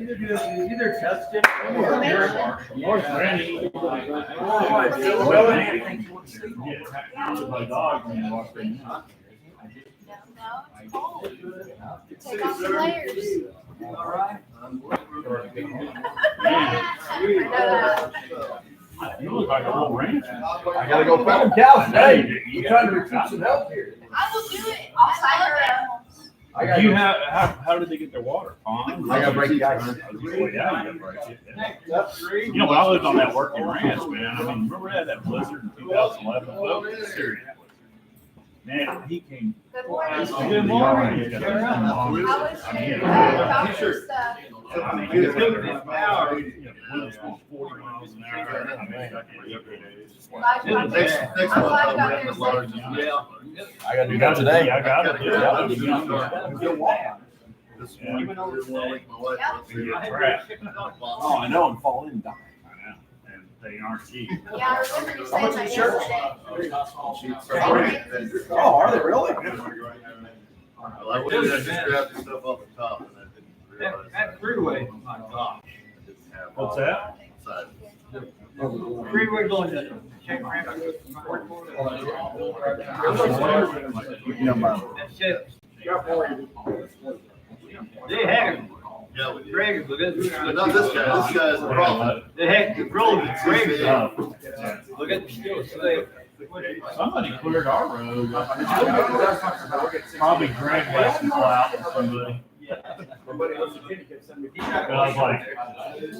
Either test it or Brandy. My dog when you walk in. Take off the layers. All right. You look like a little rancher. I gotta go find cows. Hey, you trying to recruit some help here? I will do it. I'll sign her animals. Do you have, how did they get their water? Pond? I gotta break the ice. Well, yeah, you gotta break it. You know, when I lived on that working ranch, man, I mean, remember that blizzard in 2011? Well, serious. Man, he came. Good morning. Good morning. How was your doctor stuff? I mean, it's good for this power. You know, wind's going 40 miles an hour. I mean, Glad you got there. I'm glad you got there safely. I gotta do that today. I gotta do that. Oh, I know, and fall in and die. I know, and they aren't cheap. Yeah, I remember you saying that yesterday. Oh, are they really? Well, I wouldn't have just grabbed the stuff off the top and I didn't realize. That freeway, my gosh. What's that? Freeway going to check ramp. That's it. They had Yeah, we did. Greg, but But not this guy, this guy's a problem. they had the road, Greg, Oh, look at the still slave. somebody cleared our road. Probably Greg left the plow or somebody. But I was like,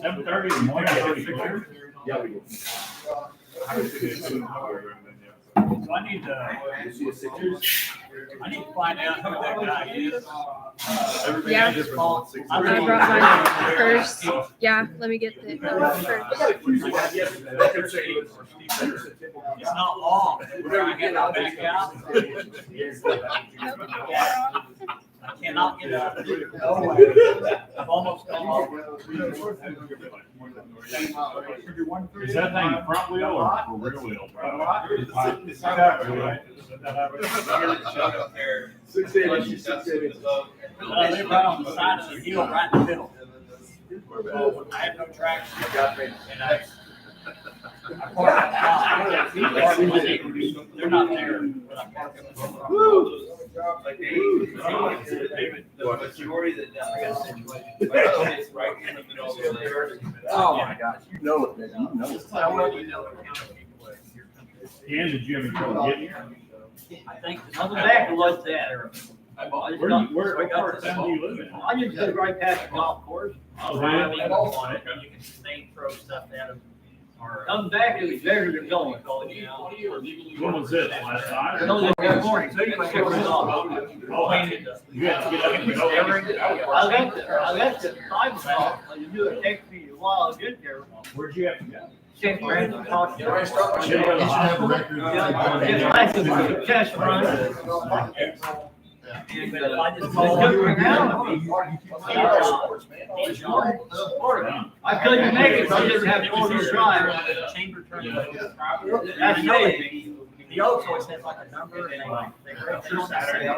7:30 in the morning, already cleared? Yeah, we do. So I need to find out who that guy is. Everything Yeah. is different on 6. I brought mine first. Yeah, let me get the number first. It's not long. We're gonna get our back out. I cannot get out. I've almost come over. Is that thing front wheel or rear wheel? Bro? They right on the side of the hill, right in the middle. I have no traction. And I park they're not there, but I park them. Like the majority that it's right in the middle of the Oh my gosh, you know it, man. You know it. How well do you know? Dan, did you have any trouble getting here? I think on the back was that. Where part of town do you live in? I just go right past the golf course. Oh, really? You can snake throw stuff at them. Or On the back, it was better than going, calling you out. When was this, last night? No, this morning, so you can check it off. Oh, you had to get up and go. I left the time off, you do it takes me a while to get there. Where'd you have to go? St. Brandon Park. You should have a record. It's like a test run. but if I just It's call good you for now. I couldn't make it, so I just have 4-wheel drive. chamber turn. That's the only thing. The old choice has like a number and they break through Saturday. The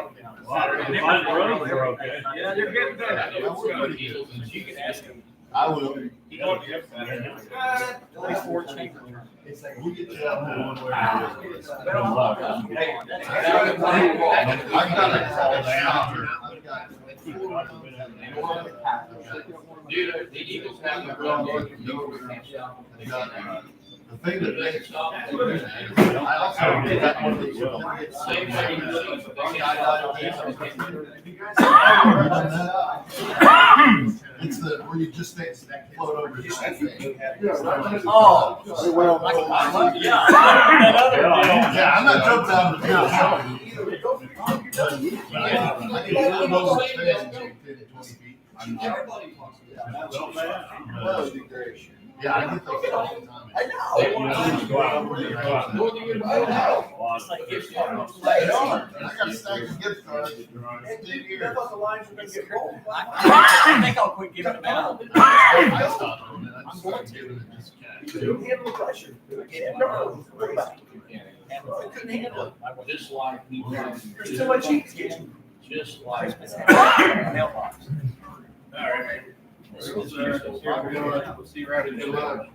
roads are okay. Yeah, they're getting better. You can ask them. I will. Before chamber turn. We'll get you out there one way or Good luck. I got a call Dude, the Eagles have the wrong one. The thing that makes. I also did that one. Same It's the, where you just float over. Oh. Well, Yeah, I'm not jumping out of the field. I can live those things 10 to 20 feet. Yeah, I get those all the time. I know. It's like gift cards. I got stacks of gift cards. I thought the lines were gonna get rolled. I think I'll quit giving them out. I stopped on it. I just started giving it just cash. You handle the pressure. No, bring it back. I couldn't handle it. Just like you. There's too much heat. Just like. Mailbox. All right. So See you right in July.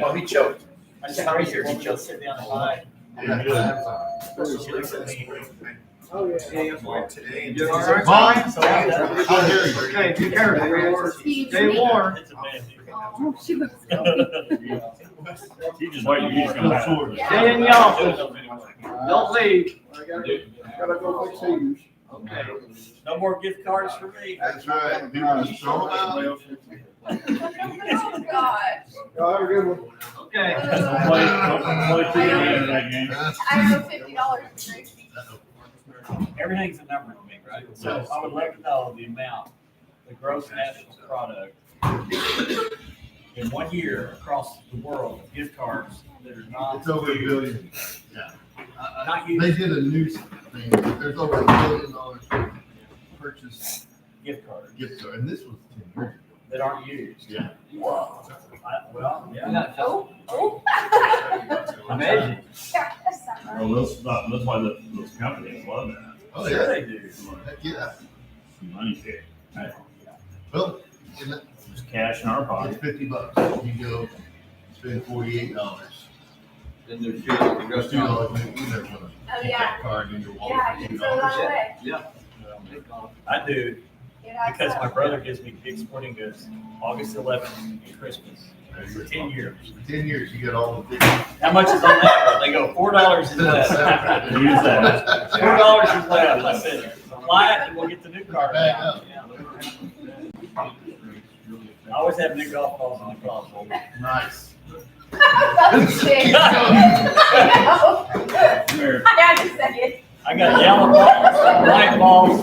Oh, he choked. I said, right here, he just sit down the line. She looks at me. Oh, yeah. You all right? Mine? So I done. How dare you? Okay, be careful. Stay warm. It's a bad deal. Oh, she looks She just waiting, he's gonna back. Stay in the office. Don't leave. Gotta go fix these. Okay. No more gift cards for me. That's right. People just throw them out. Oh, gosh. Y'all have a good one. Okay. Play too many of that game. I owe $50 to Tracy. Everything's a number to me, right? So I would like to know the amount, the gross national product in 1 year across the world, of gift cards that are not. It's over $1 billion. Not They used did a news thing. There's over $1 billion purchase gift cards gift card, and this was 10 years ago. that aren't used. Yeah. Well, yeah. Oh. Imagine. Well, that's why those companies love that. Oh, Sure yeah. they do. Heck, yeah. Money pit. Well, and Just cash in our it's pocket. $50. You go spend $48. Then there's There's $2, maybe you never want Oh, to keep yeah. that card in your wallet. Yeah, for you throw $2. that away. I do, Get out because my of brother gives me big sporting goods, August 11th and Christmas, for 10 years. For 10 years, you get all the things. How much is on that? They go, $4 is left. Use that. $4 is left. I said, apply it and we'll get the new card. Back up. Yeah. I always have new golf balls in the golf hole. Nice. Oh, shit. I had to say it. I got yellow balls, white balls.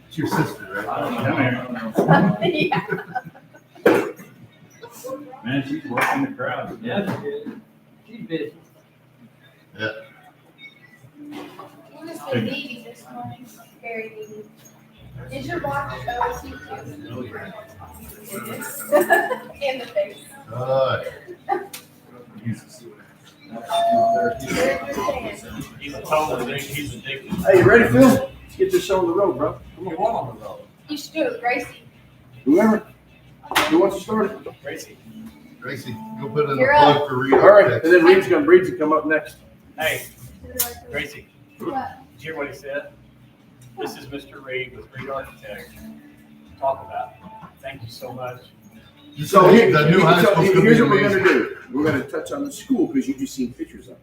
It's your sister, right? Yeah. Man, she's working the crowd. Yeah, she's busy. It was so needy this morning. Very needy. Did your watch show you too? In the face. He's a total addict. He's addicted. Hey, you ready, Phil? Let's get this show on the road, bro. Come You on. want on the road, You should do it, Gracie. Whoever. Who wants to start it? Gracie. Gracie, go put in a You're plug for Reed All right, Architects. and then Reed's gonna come up next. Hey, Gracie, What? did you hear what he said? This is Mr. Reed with Reed Architect. Talk about it. Thank you so much. You So said the new high school's gonna here's be what we're gonna amazing. do. We're gonna touch on the school because you just seen pictures of it.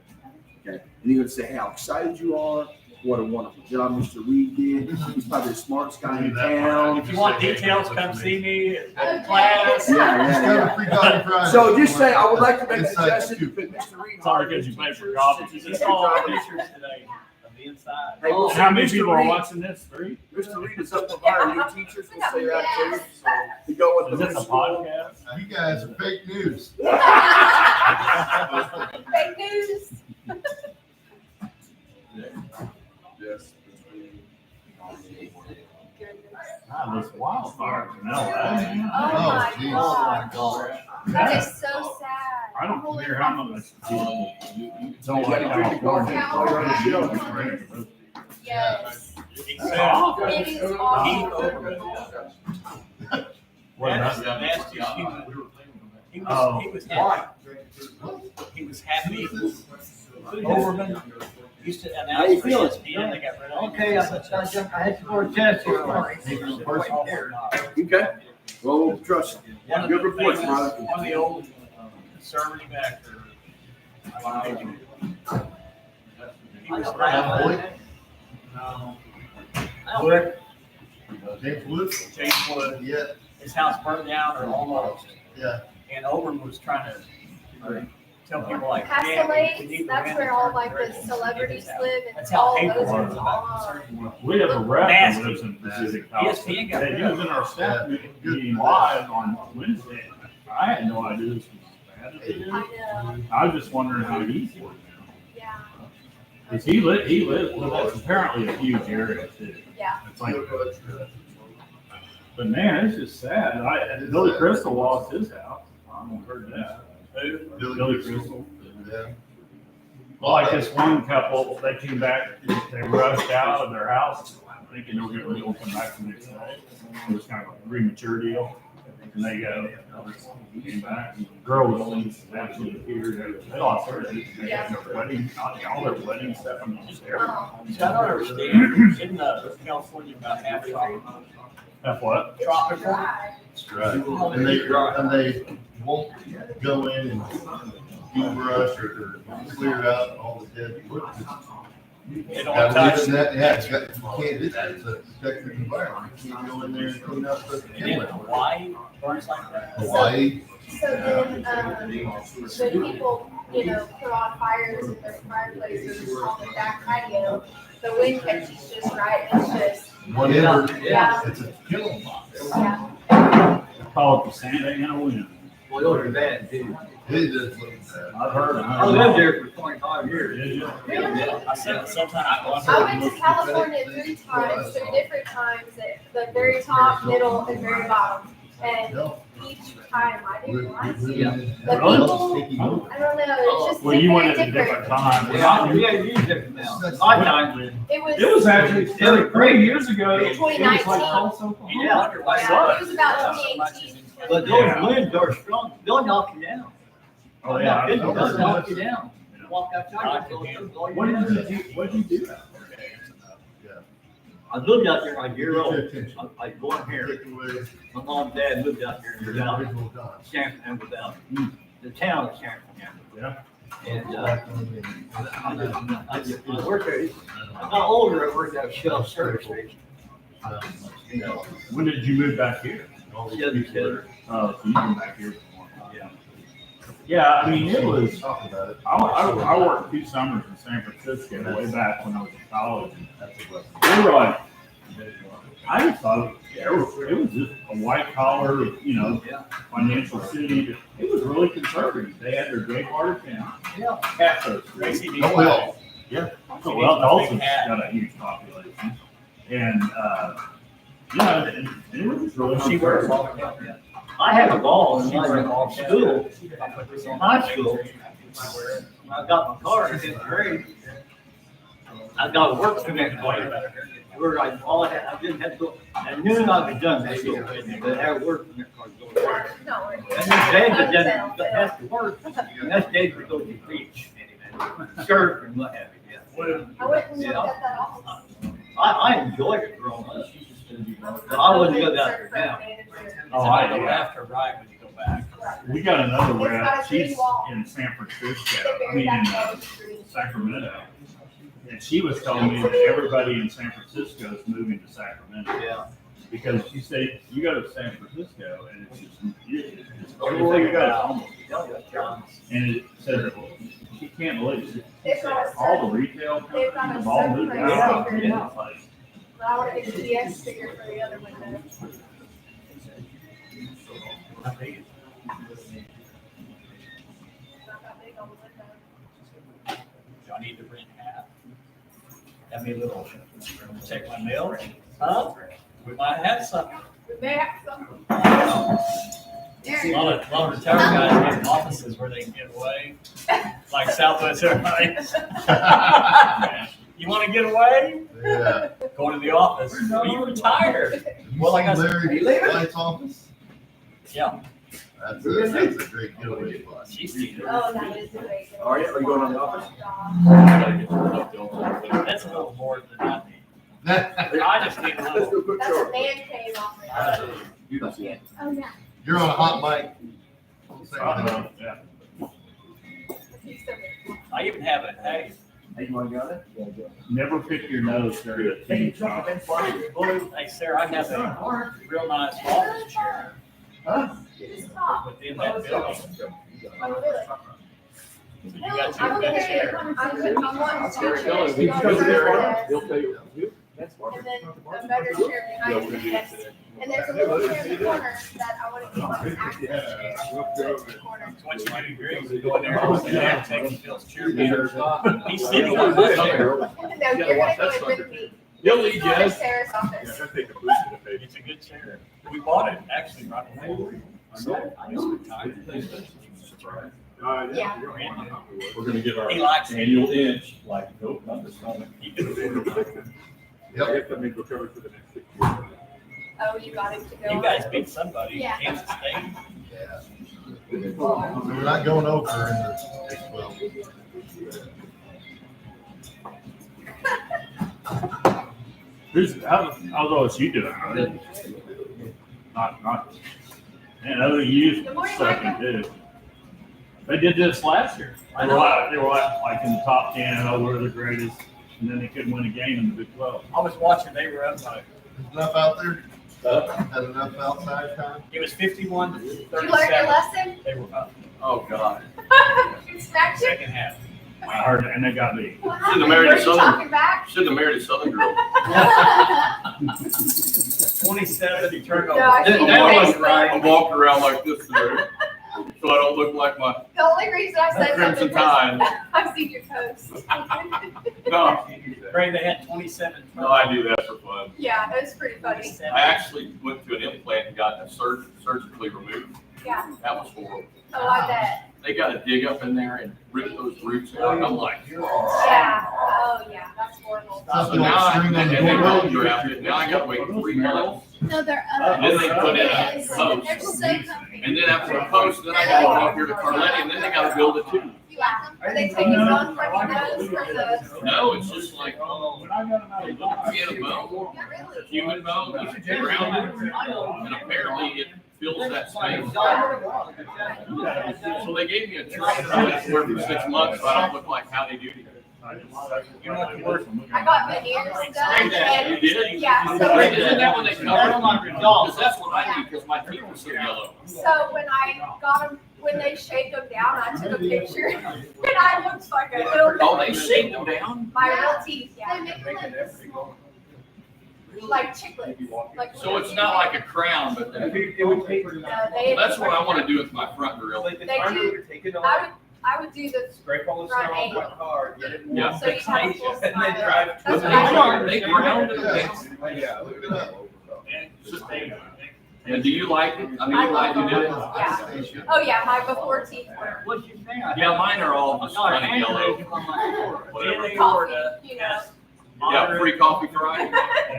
Okay, and you're gonna say how excited you are. What a wonderful job Mr. Reed did. He's probably the smartest guy in town. If you want details, come see me at class. Yeah, Just yeah, got a yeah. free coffee Friday. So just say, I would like to make a Inside suggestion to scoop. put Mr. Reed. Sorry, because you paid for coffee. He just saw our pictures today of the inside. Hey, we'll How many Mr. people are Reed- watching this? 3? Mr. Reed is up to hire new teachers. We'll say that too. So to go with Is the this new a school. podcast? You guys are fake news. Fake news. Yes. Ah, this wildfire in LA. Oh my geez. God. That is so sad. I don't care how much people don't You like gotta drink your coffee California. while you're on the show. Yes. He It's said, awful. It is he awful. What, nasty, that's- nasty, he Oh. was happy. He was happy. Overman used to How announce you for feeling? ESPN, they got rid of him. Okay, I had some more tests here. Okay. Well, we'll trust you. One of Good the report, famous- brother. One of the old conservative actors. He was That boy, Wood, James Wood, James Wood, yeah, his house burned down or almost, yeah. and Overman was trying to tell people like, Past the yeah, we lakes, need to that's win where the all like the tournament. celebrities live and That's how all hateful those it are was about all. conservative. We have a rep that Nasty. lives in Pacific ESPN Palisades. got They rid of use in our staff Yeah. meeting live on Wednesday. I had no idea this was bad. I know, I was just wondering how he's doing now. yeah, Because he lives, well, that's apparently a huge area too. yeah. It's like, but man, it's just sad. Billy Crystal lost his house. I haven't heard that. Who? Billy Crystal. Yeah. Well, like this one couple, they came back, they rushed out of their house thinking they were gonna come back the next day. It was kind of a premature deal. And they came back, and the girl was absolutely here. They lost her. They had their wedding, all their wedding stuff. I mean, just everything. See, I don't understand, in California about half tropical. That's what? Tropical. That's right. And they won't go in and debrush or clear out all the dead wood. They don't Gotta touch. leave it in that, yeah, you can't do that, it's a protected environment, you can't go in there and clean up the. And in Hawaii, burns like that. Hawaii, So then, when people, you know, put on fires in their fireplaces on the back patio, the wind catches just right, it's just, whatever, Yeah. it's a killing box. yeah. Call it the Santa Ana wind. Well, those are bad too. It is looking bad. I've heard. I lived there for 25 years. Did you? Really? I said sometimes. I went to California 3 times, 3 different times, at the very top, middle, and very bottom. And No. each time I We're- didn't like we're it. living in- The Really? people, Sticky note. I don't know, it's just Well, you went at a different. different time. Yeah, you different now. My time, It was actually, 3 years ago. it was like 2019. Tulsa, Oklahoma. You wonder why. Yeah, it was about 2018. but those winds are strong, they'll knock you down. Oh, yeah. I've They'll heard knock that. you down. Walk outside, they'll blow you What down. did you do out I lived out there like a year Get old. your attention. I go in here. Take away My mom and dad lived out there in your the valley, individual time. Sanford and the valley. The town of Sanford. Yeah. And, I worked there, I got older, I worked at a Shell service station. When did you move back here? Yeah, you said, Oh, so you came back here before. Yeah. Yeah, I mean, it was, Talk about it. I worked 2 summers in San Francisco way back when I was in college. We were like, I just thought it was just a white collar, you know, financial city. It was really conservative. They had their gay part of town. Yeah. Castro Street. Tracy needs Don't we all? Oh, well, Tulsa's got a huge population. And, yeah, and it was just really. She wears conservative. all the time. I had a ball in school, high school. I got my car in 10th grade. I got to work the next day. Where I didn't have to, I knew I was done with school, but I had to work the next day. No, we're- And then days I didn't have to work, and that's days we go to the beach, surf and what have you, yeah. I went and looked at that office. I enjoyed it growing up. But I wouldn't go down there now. Oh, I I go do. after right when you go back. We got another It's rep, got a green she's wall. in San Francisco, They I buried mean, that in down the street. Sacramento. And she was telling me that everybody in San Francisco is moving to Sacramento. Yeah. Because she said, you go to San Francisco and it's just, it's everything you got is almost. And it said, she can't believe it. They've got a All certain, the retail they've companies got a have all certain moved price out. figured And out. it's like, but I want to get the GX figure for the other window. I think it's Not that big on the window. Do I need to rent half? Have me a little, check my mail, huh? We might have something. We may have some. A lot of retired guys get offices where they can get away, like Southwest Airlines. You wanna get away? Yeah. Go to the office. You retired. Well, like I said, Larry White's office? Yeah. That's a great getaway spot. She's seen it. Oh, that is a great. Are you going on the office? That's a little more than I need. I just need a Let's little. do a quick That's a show. man cave office. You don't see it. Oh, yeah. You're on a hot mic. yeah. I even have it, hey, Hey, you want to go there? Never pick your nose during a team talk. hey, Sarah, I have a real nice office chair Just talk. within that building. Oh, really? You No, got I'm your okay. chair. I'm wanting two chairs to He's go going to there. there. He'll tell you. That's smart. And then a better chair behind the desk. And there's a little chair in the corner that I want to keep like an active chair. That's in the corner. 22 degrees, you go in there, and yeah, taking Phil's chair back. He's sitting on the chair. No, you're gonna go in with me. You'll It's going to Sarah's office. It's a good chair. We bought it actually right away. I just retired. Yeah. We're gonna get our He likes it. annual inch, like, nope, not this moment. He can do it. Yep. If that means we're covered for the next 6 years. Oh, you got him to go. You guys beat somebody, Yeah. Kansas State. Yeah. So we're not going over in the Big 12. How's OSU doing? Right? Not. And OU's Good morning, second Michael. too. They did this last year. They were like in the top 10. Oh, we're the greatest, and then they couldn't win a game in the Big 12. I was watching, they were up by, Enough out there? Had enough outside time? it was 51 to Did you learn your 37. lesson? They were up, Oh, God. You smacked him? second half. I heard it, and they got beat. What Should've happened? married Were a you Southern- talking back? Shouldn't have married a Southern girl. 27 turnovers. No, I see That your was face. right. I'm walking around like this today, so I don't look like my The only reason I said Crimson something Tide. was I've seen your posts. No, Ray, they had 27 no, I do that for fun. Yeah, it was pretty funny. 27. I actually went to an implant and got a surgically removed. Yeah. That was horrible. Oh, I bet. They got to dig up in there and rip those roots out. I'm like, Yeah. Oh, yeah, that's horrible. so now and then they road draft it. Now I got to wait 3 months. No, they're And then they put in a Yes. post. They're so comfy. And then after the post, then I got to go up here to Carletti, and then they got to build it too. You like them? Are they taking bone from your nose for the? No, it's just like When I got them out a of little the piece of bone, Yeah, really. human bone, it's rounded, and apparently it fills that space. So they gave me a trainer I worked for 6 months, so I don't look like Howdy Doody. You know what the worst I got veneers done You and, did? yeah, so, Wait, isn't that when they cover them? Because that's what I do, because my teeth are so yellow. so when I got them, when they shaved them down, I took a picture and I looked like a little. Oh, they shaved them down? My real teeth, yeah. Like chiclets, like. So it's not like a crown, but No, they. that's what I want to do with my front grill. They do, I would do the Scrape all the front snow off eight. my car, get it Yeah. warm, So you fix have a station, full and then smile. drive. That's But what they I are, do. they ground it down. Yeah, look it up. And do you like it? I mean, you like you did it? Yeah. Oh, yeah, my before teeth were What's your thing? Yeah, mine are all just Not a kind of yellow. aneurysm on my floor. Whatever. coffee, you know. Yeah, free coffee Friday.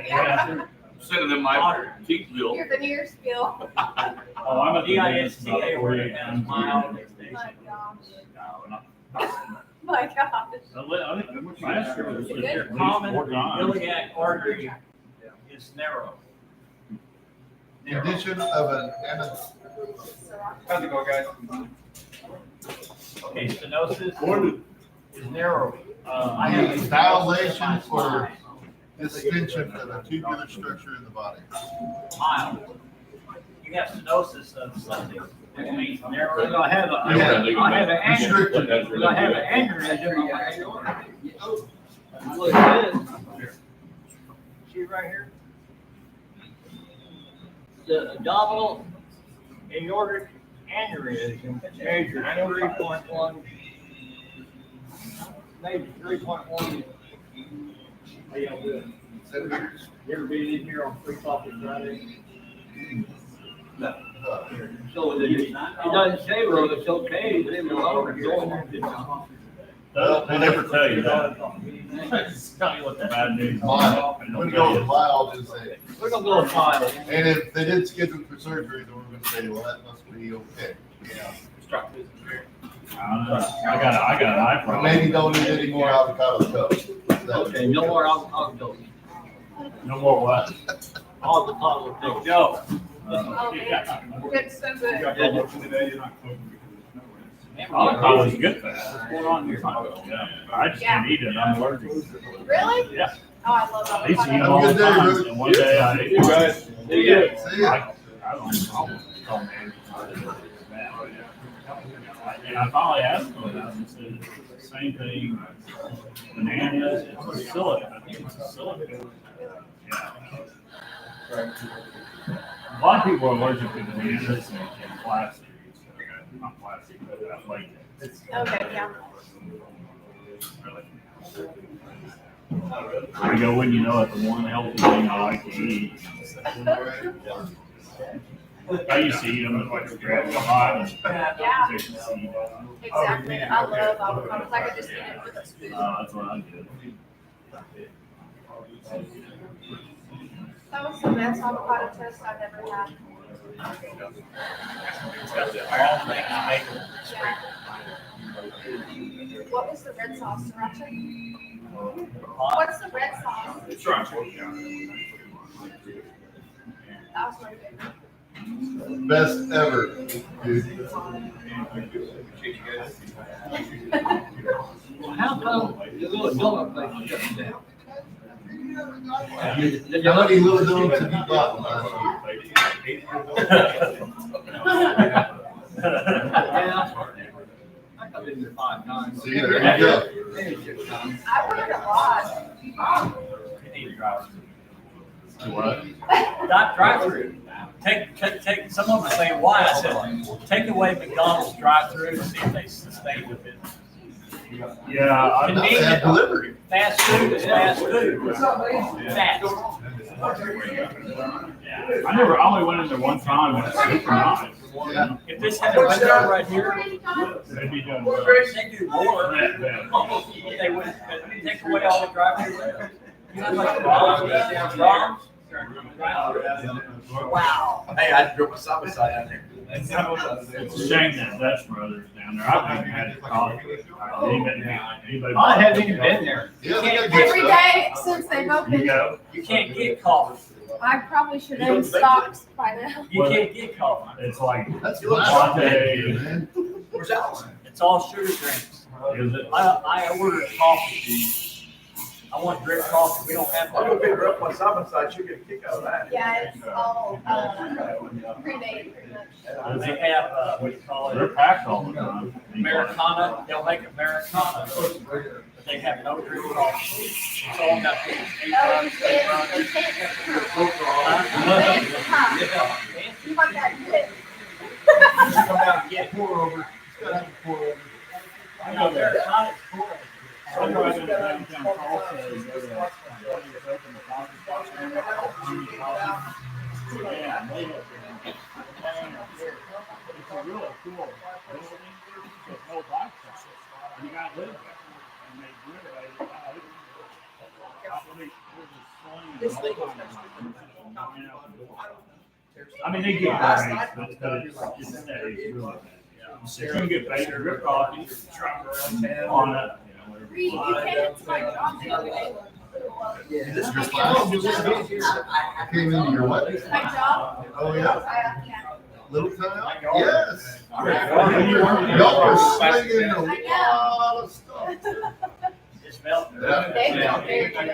Yeah. Sending them my teeth bill. Your veneers feel. Oh, I'm at the dentist about DISTA 48 where it has times a mild. year. My gosh. No, not- My gosh. I think last year was Good. at least Common 4 times. iliac artery is narrow. Condition of an How's it going, guys? Okay, stenosis is narrow. I have a dilation or distension of a tubular structure in the body. mild. You have stenosis of something, which means narrow. I have Yeah, we're gonna do I have an that. aneurysm. Restricted. I have an aneurysm on my aorta. That's what it is. See right here? The abdominal aortic aneurysm measured 3.1, maybe 3.1. How y'all doing? You ever been in here on Free Coffee Friday? So it doesn't say, well, it's okay, but it will always go in there and get some. They never tell you that. Just tell you what the bad news is. Mild. And When it they'll goes tell you. mild, is a, We're gonna go with mild. and if they did schedule for surgery, then we're gonna say, well, that must be okay. I don't know. I got an eye Or problem. maybe don't eat any more avocado toast. Okay, no more avocado. No more what? Avocado toast. Joe. Oh, Yeah. It's so good. Avocado is good for that. What's going on here? Yeah. I just can't eat it. I'm allergic. Really? Yeah. Oh, I love I used to eat them avocado. all Have a the good day, time. brother. And one day I ate one. See ya. See ya. I don't know. And I finally asked him about it, and said, it's the same thing, bananas, it's a silica, I think it's a silica. Yeah. A lot of people are allergic to bananas and plastic, not plastic, but like. Okay, yeah. I go when you know it's the one healthy thing I like to eat. I used to eat them like a grab a hot. Yeah, exactly. I love avocados. I could just eat it with a spoon. That's what I did. That was the best avocado toast I've ever had. It's got the all things maple. What was the red sauce, sriracha? What's the red sauce? That was my favorite. Best ever, dude. How come the little donut place shut down? How many little donuts have you bought last Yeah. I've been there 5 times. year? See, there you go. Maybe 6 times. I ordered a lot. You need to drive. What? Not drive-through. Take, some of them say why. I said, take away McDonald's drive-through and see if they sustain the business. Yeah, I They have delivery. Fast food is fast food. Fast. I only went in there one time, and it's super nice. Yeah. If this had a window right here, They'd be doing well. they do more. That bad. If they would take away all the drive-through windows. You know, like Ron's? Wow. Hey, I drove my side by side down there. It's a shame that Dutch Brothers down there. I've never had coffee. Anybody? I haven't even been there. Yeah, they got good Every stuff. day since they've You opened, go? You can't get coffee. I probably should have stopped by now. You can't get coffee. It's like That's latte. man. Where's Alex? It's all sugar drinks. Is it? I ordered coffee. I want drip coffee. We don't have I'll go pick that. her up on side by side. She'll get a kick out of that. Yeah, it's all pre-made pretty much. They have, what do you call They're it? packed all the time. Americana. They'll make Americana, but they have no drip coffee. It's all got Oh, it's you want that good. Come down and get pour over. She's gotta have a pour over. I know Americana's cool. I drive in downtown Tulsa and go to open the coffee shop. Yeah, and they have it's a really cool building. It's no black stuff. You gotta live there. And they renovated it out. I mean, they get great, but it's really bad. You're gonna get baked drip coffee on it. Reed, you came to my job the other day. This is just fine. I came into your what? My job? Oh, yeah? Yeah. Little town? Yes. Yeah. Y'all were slinging a lot of stuff. It's melting. They felt very good.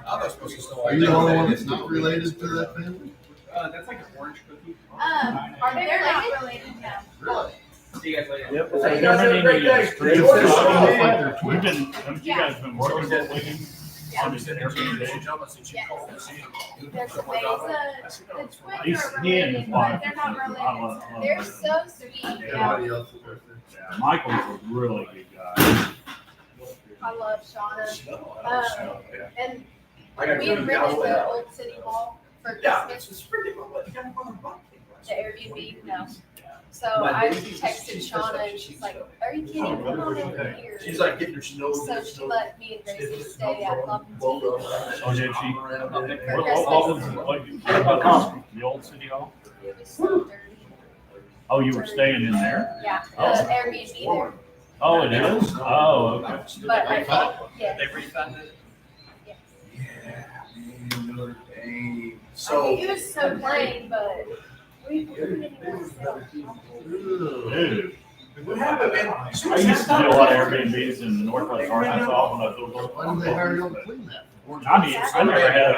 I was supposed to start. Are you the only one that's not related to that family? That's like an orange cookie. Are they related? No. Really? See you guys later. Yep. Hey, you guys have a great day. You've been, haven't you guys been working with William? Yeah. On this Airbnb? Yes. There's the twins He's, are he and his related, wife. but they're not I love related. They're them. so sweet. Yeah. Everybody else is right there. Yeah, Michael's a really good guy. I love Shauna. And I gotta we go to rented the Galway. old city hall for Yeah, Christmas, it's freaking well. You gotta find a bucket. the Airbnb, no. So I texted Shauna and she's like, are you kidding? Come on over here. She's like getting her snow. So she let me and Gracie stay at Love and Tea. Oh, did she? The old city hall? It was so dirty. Oh, you were staying in there? Yeah, the Oh. Airbnb there. Oh, it is? Oh, okay. But I thought, yeah. They refunded it. Yes. Notre Dame. So it was so plain, but we didn't even Dude. What happened, man? I used to do a lot of Airbnbs in Northwest Arkansas when I was little. Why did they hire you to clean that? I mean, I never had a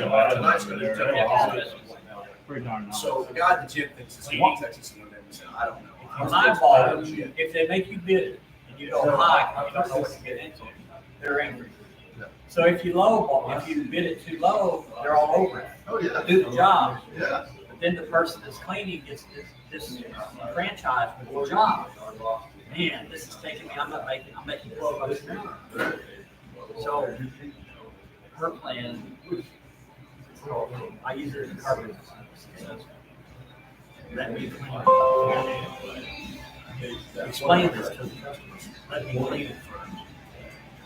bad one there. Pretty darn nice. So the guy at the gym thinks it's in Texas and November, so I don't know. My fault, if they make you bid it and you go high, you don't know what you get into, they're angry. So if you if you bid it too low, they're all over it. Oh, yeah. Do the job. Yeah. But then the person that's cleaning gets this franchise with the job. Man, this is taking me, I'm making $12 an hour. So her plan, I use it as a carpet. Let me clean it. Explain this to the customers. Let me clean it for them.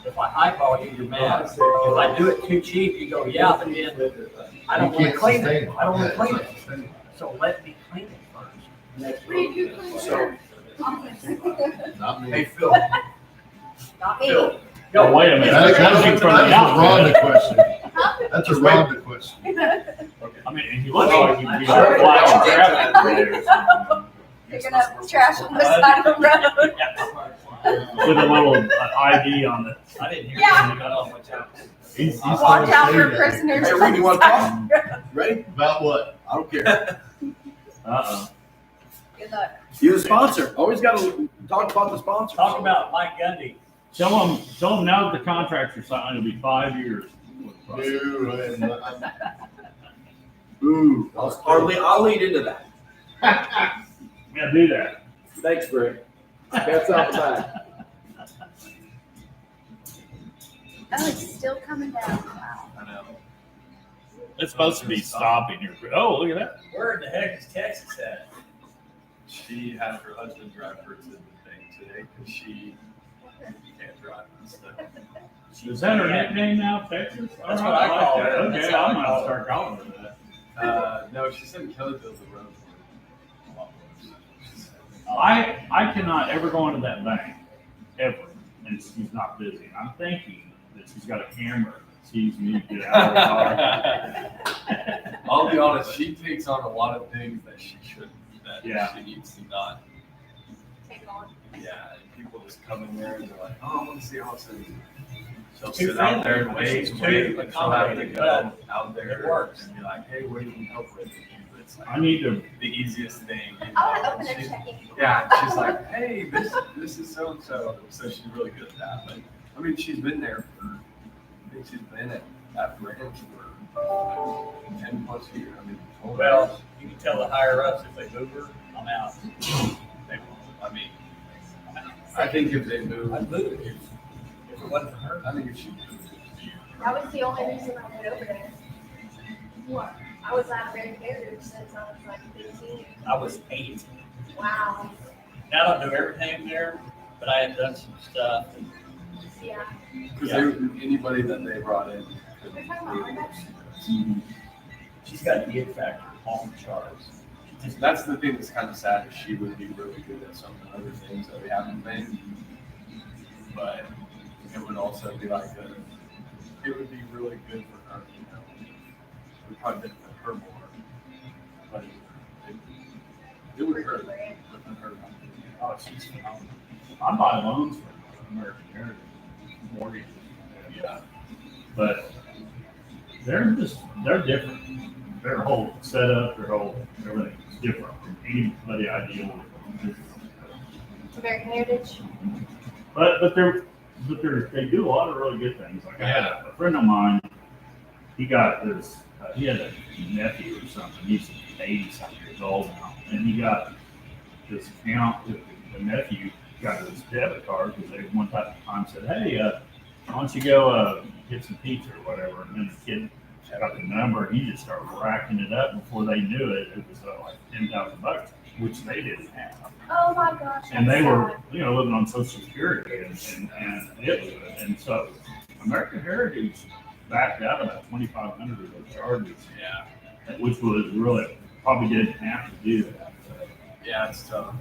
if I eyeball you, you're mad. If I do it too cheap, you go, yeah, but then I don't want to clean it. I don't want to clean it. So let me clean it first. Reed, you clean your office. Not me. Hey, Phil, Not me. Phil, Oh, wait a minute. That's Judging from the a outfit. Rhonda question. That's a Rhonda question. I mean, and he looks like he'd be a fly traffic Picking up trash on the side of the road. with a little ID on it. I didn't hear Yeah. you. Oh, watch out. He's Watch out for prisoners. Hey, Reed, you wanna talk? Ready? About what? I don't care. Uh-oh. Good luck. You're the sponsor. Always gotta talk about the sponsor. Talk about Mike Gundy. Tell him now that the contracts are signed, it'll be 5 years. Dude, Ooh, I'll lead into that. Yeah, do that. Thanks, Greg. That's out the back. Oh, it's still coming down. Wow. I know. It's supposed to be stopping here. Oh, look at that. Where in the heck is Texas at? She had her husband drive her to the thing today because she can't drive and stuff. Is that her nickname now, Texas? That's what I call her. Okay, That's how I I'm gonna call start calling her that. No, she said Kellyville, the roads were a lot worse. She said, I cannot ever go into that bank, ever, and she's not busy. I'm thinking that she's got a camera that sees me get out of the car. I'll be honest, she takes on a lot of things that she shouldn't, that Yeah. she needs to not. Take on. Yeah, and people just come in there and they're like, oh, I want to see how it's in. She'll Too sit out there and friendly. wait, She's and too wait, like she'll have to accommodating, go but out there. it works. And be like, hey, what do you need help with? And it's like I need to, the easiest thing. You I want to know, open and a she- checking. Yeah, she's like, hey, this is so and so. So she's really good at that. But I mean, she's been there for, I think she's been at that ranch for 10 plus years. I mean, 12 years. Well, you can tell the higher ups if they move her, I'm out. They won't. I mean, I think if they move, I'd move it if it wasn't for her. I think if she moved, That was the only reason I went over there. What? I was at Red Heritage since I was like 15. I was 8. Wow. Now I don't do everything there, but I had done some stuff. Yeah. because anybody that they brought in couldn't do it. She's got the it factor off the charts. That's the thing that's kind of sad is she would be really good at some of the other things that we haven't been. But it would also be like it would be really good for her, you know. It would probably benefit her more. But it would hurt. It would hurt. oh, she's phenomenal. I buy loans for American Heritage mortgages. Yeah. But they're different. Their whole setup, their whole everything is different from anybody I deal with. American Heritage. But they do a lot of really good things. Like I had a friend of mine, he got this. He had a nephew or something. He's 80-something years old now, and he got this account. The nephew got his debit card because they one time said, "Hey, why don't you go get some pizza or whatever?" And then the kid got the number, and he just started racking it up. Before they knew it, it was like $10,000, which they didn't have. Oh my gosh. And they that's were, sad. living on Social Security, and so American Heritage backed out about 2,500 of those charges, Yeah. which was really probably didn't have to do that. Yeah, it's tough.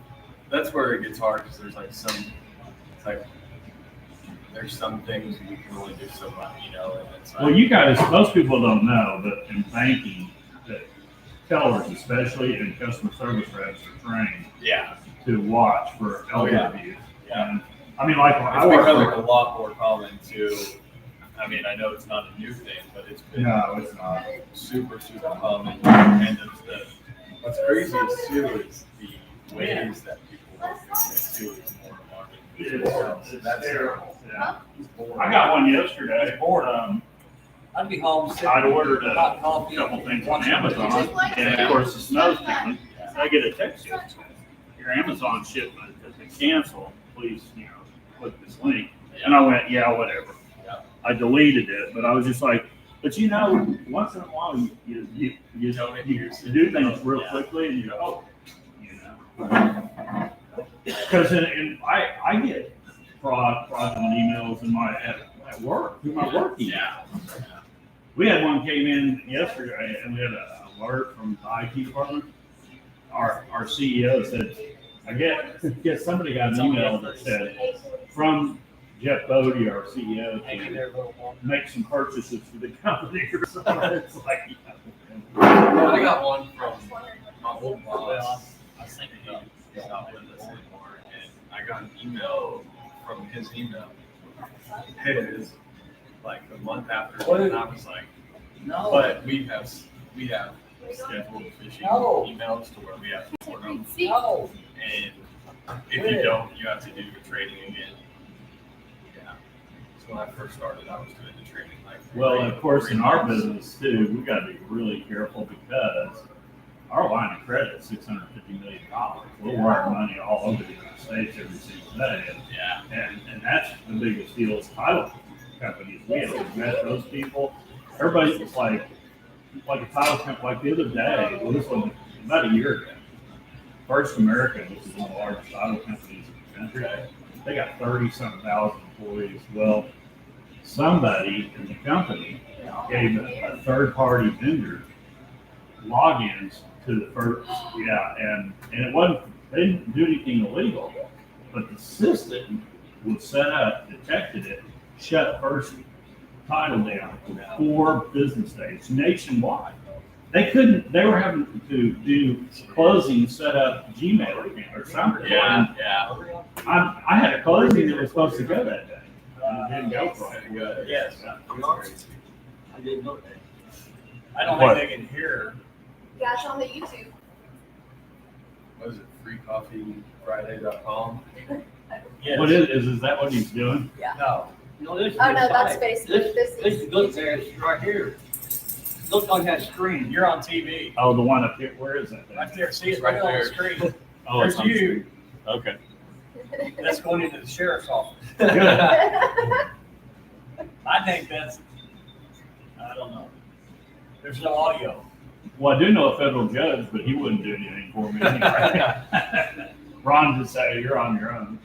That's where it gets hard because there's like it's like there's some things you can only do so much, you know, and it's like, Well, you guys, most people don't know, but in banking, that tellers especially and customer service reps are trained yeah, to watch for elder yeah. abuse. Yeah. And, I mean, like when it's I work becoming for, a lot more common too. I mean, I know it's not a new thing, but it's been no, it's not. super common. And what's crazy is too is the ways that people work it too is more alarming. It's That's terrible. Yeah. It's boring. I got one yesterday. It's bored. I'd be home sipping I'd ordered hot a coffee. couple things on Amazon, and of course the snow's coming. I get a text yesterday. Your Amazon shipment has been canceled. Please, click this link. And I went, yeah, whatever. Yeah. I deleted it, but I was just like, but once in a while you do things real quickly, and you go, because I get fraudulent emails in my at work, through my work email. Yeah. We had one came in yesterday and we had an alert from the IT department. Our CEO said, I guess somebody got an email that said, from Jeff Bodie, our CEO, Hang in to there a little longer. make some purchases for the company or something. It's like, I got one from my old boss. Well, I was thinking about He's not with us anymore, and I got an email from his email. His, like a month after, and I was like, No. but we have scheduled phishing No. emails to where we have to report them, No. and if you don't, you have to do your training again. Yeah. So when I first started, I was doing the training like. well, of course, in our 3 months. business too, we gotta be really careful because our line of credit is $650 million. We're wiring money all over the United States every single day. Yeah. And that's the biggest deal is title companies. We have to vet those people. Everybody's like a title company, like the other day, well, this was about a year ago. First American, which is one of the largest title companies in the country, they got 30-something thousand employees. Well, somebody in the company gave a third-party vendor logins to the first, and it wasn't, they didn't do anything illegal, but the system was set up, detected it, shut First Title down for 4 business days nationwide. They were having to do closing, set up Gmail account or something. Yeah, yeah. I had a closing that was supposed to go that day. And it didn't go for it. Yes. I didn't know that. I don't What? think they can hear. Yeah, it's on the YouTube. What is it? FreeCoffeeFriday.com? Yes. What is that what he's doing? No. No, this is. Oh, no, the that's site. Facebook. This This is is good there, it's right here. Look on that screen. You're on TV. Oh, the one up here, where is that thing? Right there. See It's it right right on the there. screen. Oh, it's There's on the you. screen. Okay. That's going into the sheriff's office. Good. I think that's, I don't know. There's no audio. Well, I do know a federal judge, but he wouldn't do anything for me anyway. Ron just say, you're on your own.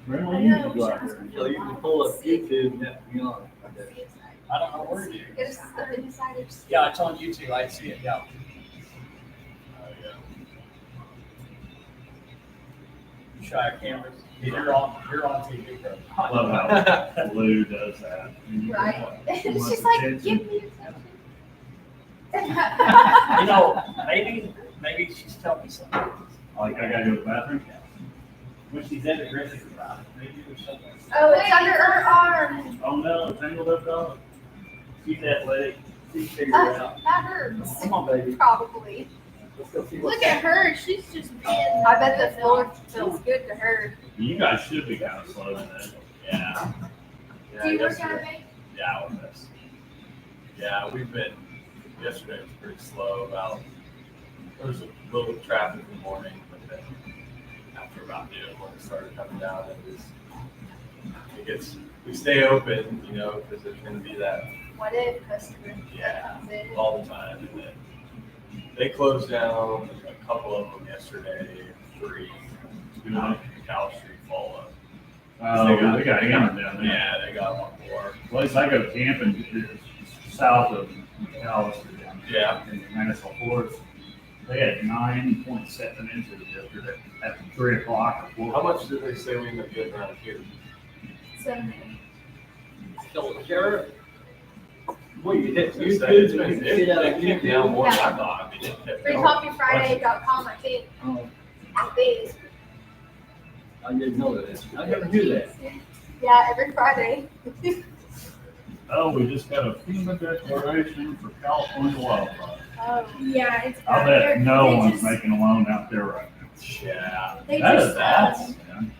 Really? You need to go out there. So you can pull up YouTube and that, you know. I don't know where it is. It's the insiders. Yeah, it's on YouTube. I see it. Yeah. Shy cameras. You're on TV, bro. I love how Lou does that. Right? It's wants just like, attention. give me attention. You know, maybe she's telling me something. Like, I gotta go to the bathroom. When she's at the grocery store, maybe there's something. Oh, it's under her arm. Oh no, tangled up dog. She's athletic. She figured it out. That hurts. Come on, baby. Probably. Let's go see what's Look at her, she's just being. I bet the floor feels good to her. You guys should be kind of slow today. Yeah. Yeah, Do you work yesterday- out, babe? Yeah, with us. Yeah, yesterday was pretty slow there was a little traffic in the morning, but then after about noon, when it started coming down, we stay open, because there's gonna be that, What if customer Yeah. comes in? all the time, and then they closed down a couple of them yesterday, 3, 2 on Cal Street follow-up. Oh, they got hammered down there. Yeah, they got one more. Place I go camping is south of McAllister down there. Yeah. In the National Forest. They had 9.7 inches yesterday at 3 o'clock or 4. How much did they say we end up getting around here? 7. So, Sheriff, well, you hit It's YouTube, been- and you get out of it came down YouTube. more than I thought. I mean, it kept going. FreeCoffeeFriday.com, I think. Oh, I think. I didn't know that. I never knew that. Yeah, every Friday. Oh, we just got a FEMA declaration for California wildfire. Oh. Yeah, it's. I bet no one's making a loan out there right now. Yeah. They That just, is awesome, man.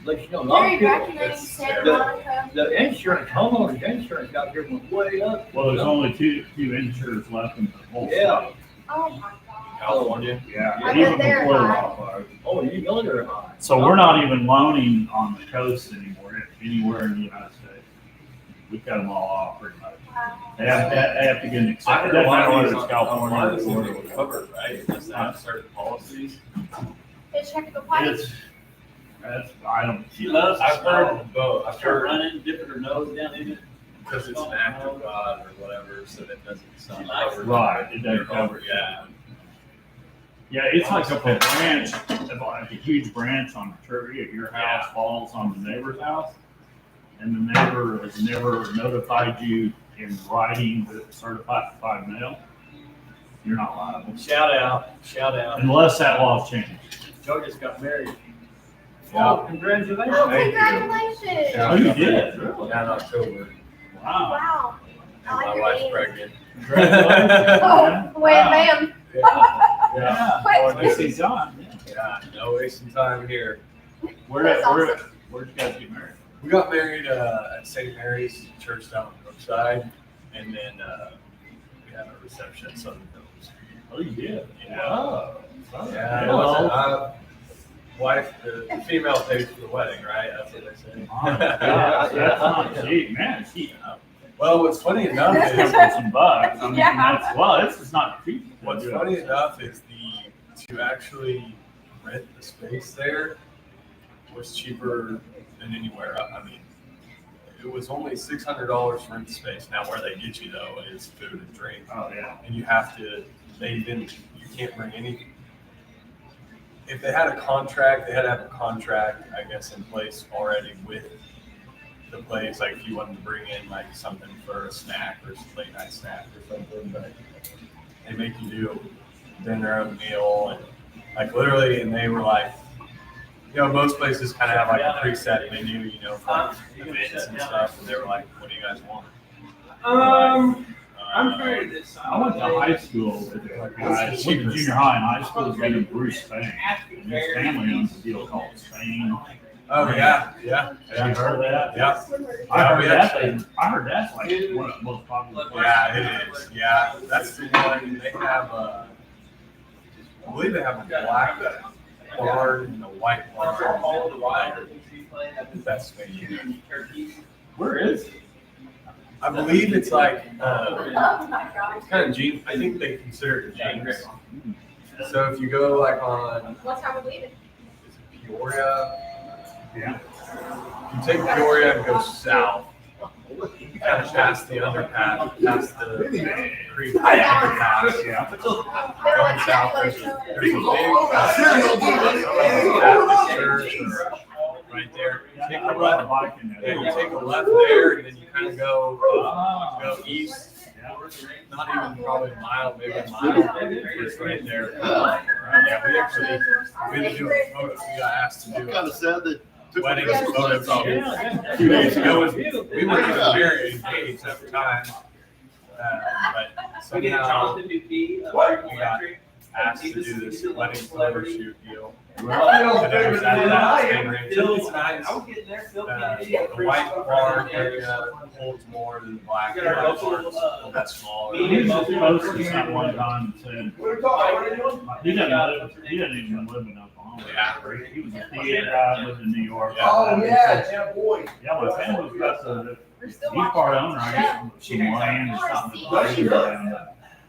But you know, a lot They're of people, evacuating Santa the- Monica. the insurance, homeowners insurance out here went way up. Well, there's only two insurers left in the whole Yeah. state. Oh my God. California? Yeah, I even bet they're before the high. wildfires. Oh, you know they're high. So we're not even loaning on the coast anymore, anywhere in the United States. We cut them all off pretty much. Wow. They have to get an I exception. heard It doesn't a lot matter of whether these it's California or Florida Florida. were covered, right? Just have certain policies. Fish have to go potty. I don't. She loves I've heard snow. both. I've Start heard running, dipping her nose down in it. because it's an act of God or whatever, so that doesn't sound covered. Right, it doesn't cover, Yeah. Yeah, it's like if a branch, if like a huge branch on a tree at your house falls on the neighbor's house, and the neighbor has never notified you in writing the certified mail, you're not liable. Shout out. Unless that law's changed. Joe just got married. Oh, Congratulations. Thank you. congratulations. Yeah. Oh, you did? Really? Yeah, in October. Wow. Wow. I And like my your wife's name. pregnant. Congratulations. Oh, wait, ma'am. Yeah. Quick. I see John. Yeah, no wasting time here. That's awesome. Where'd you guys get married? We got married at St. Mary's Church down in Brookside, and then we had a reception at Southern Hills. Oh, you did? Yeah. Oh. Yeah, Well, wife, the female pays for the wedding, right? That's what they say. that's not cheap, man. She Well, what's funny enough comes is, for some bucks. I mean, Yeah. this is not cheap. what's funny enough is to actually rent the space there was cheaper than anywhere. I mean, it was only $600 to rent the space. Now, where they get you though is food and drink, Oh, yeah. and you have to. You can't bring any. If they had a contract, they had to have a contract, I guess, in place already with the place. Like if you wanted to bring in like something for a snack or late night snack or something, but they make you do dinner and meal and like literally, and they were like, you know, most places kind of have like a preset menu, you know, for like, events and stuff, and they were like, what do you guys want? I'm trying to decide. I went to high school with a guy, went to junior high and high school, named Bruce Spain. And his family owns a deal called Spain. Oh yeah. Have you heard of that? Yeah. I heard we that. actually- I heard that's like one of the most popular places. Yeah, it is. Yeah, that's the one. They have I believe they have a black barn and a white barn. That's Spain. Where is it? I believe it's like Oh, my gosh. it's kind of jinx. I think they consider it jinx. So if you go like on What time we leaving? Peoria, Yeah. you take Peoria and go south. You kind of pass the underpass, past the creek underpass. Yeah. Going south, there's a big Baptist church right there. You take I a rode a left, bike in there. yeah, you take a left there, and then you kind of go east. Not even probably a mile, maybe a mile. It's right there. Yeah, we actually we had to do a photo. We got asked to do Kind a of sad that took wedding the photos off. 2 days ago. We weren't even married, engaged at the time. But somehow we got asked to do this wedding photo shoot deal. And it was at that St. Mary's. It's nice. The white barn area holds more than the black barn. That's smaller. He was supposed to some one time and said, he doesn't even live in Oklahoma. Yeah. He was a theater guy, lived in New York. Yeah. yeah, boy. Yeah, my family's got the, We're still he's part owner, watching. I guess, some land or something.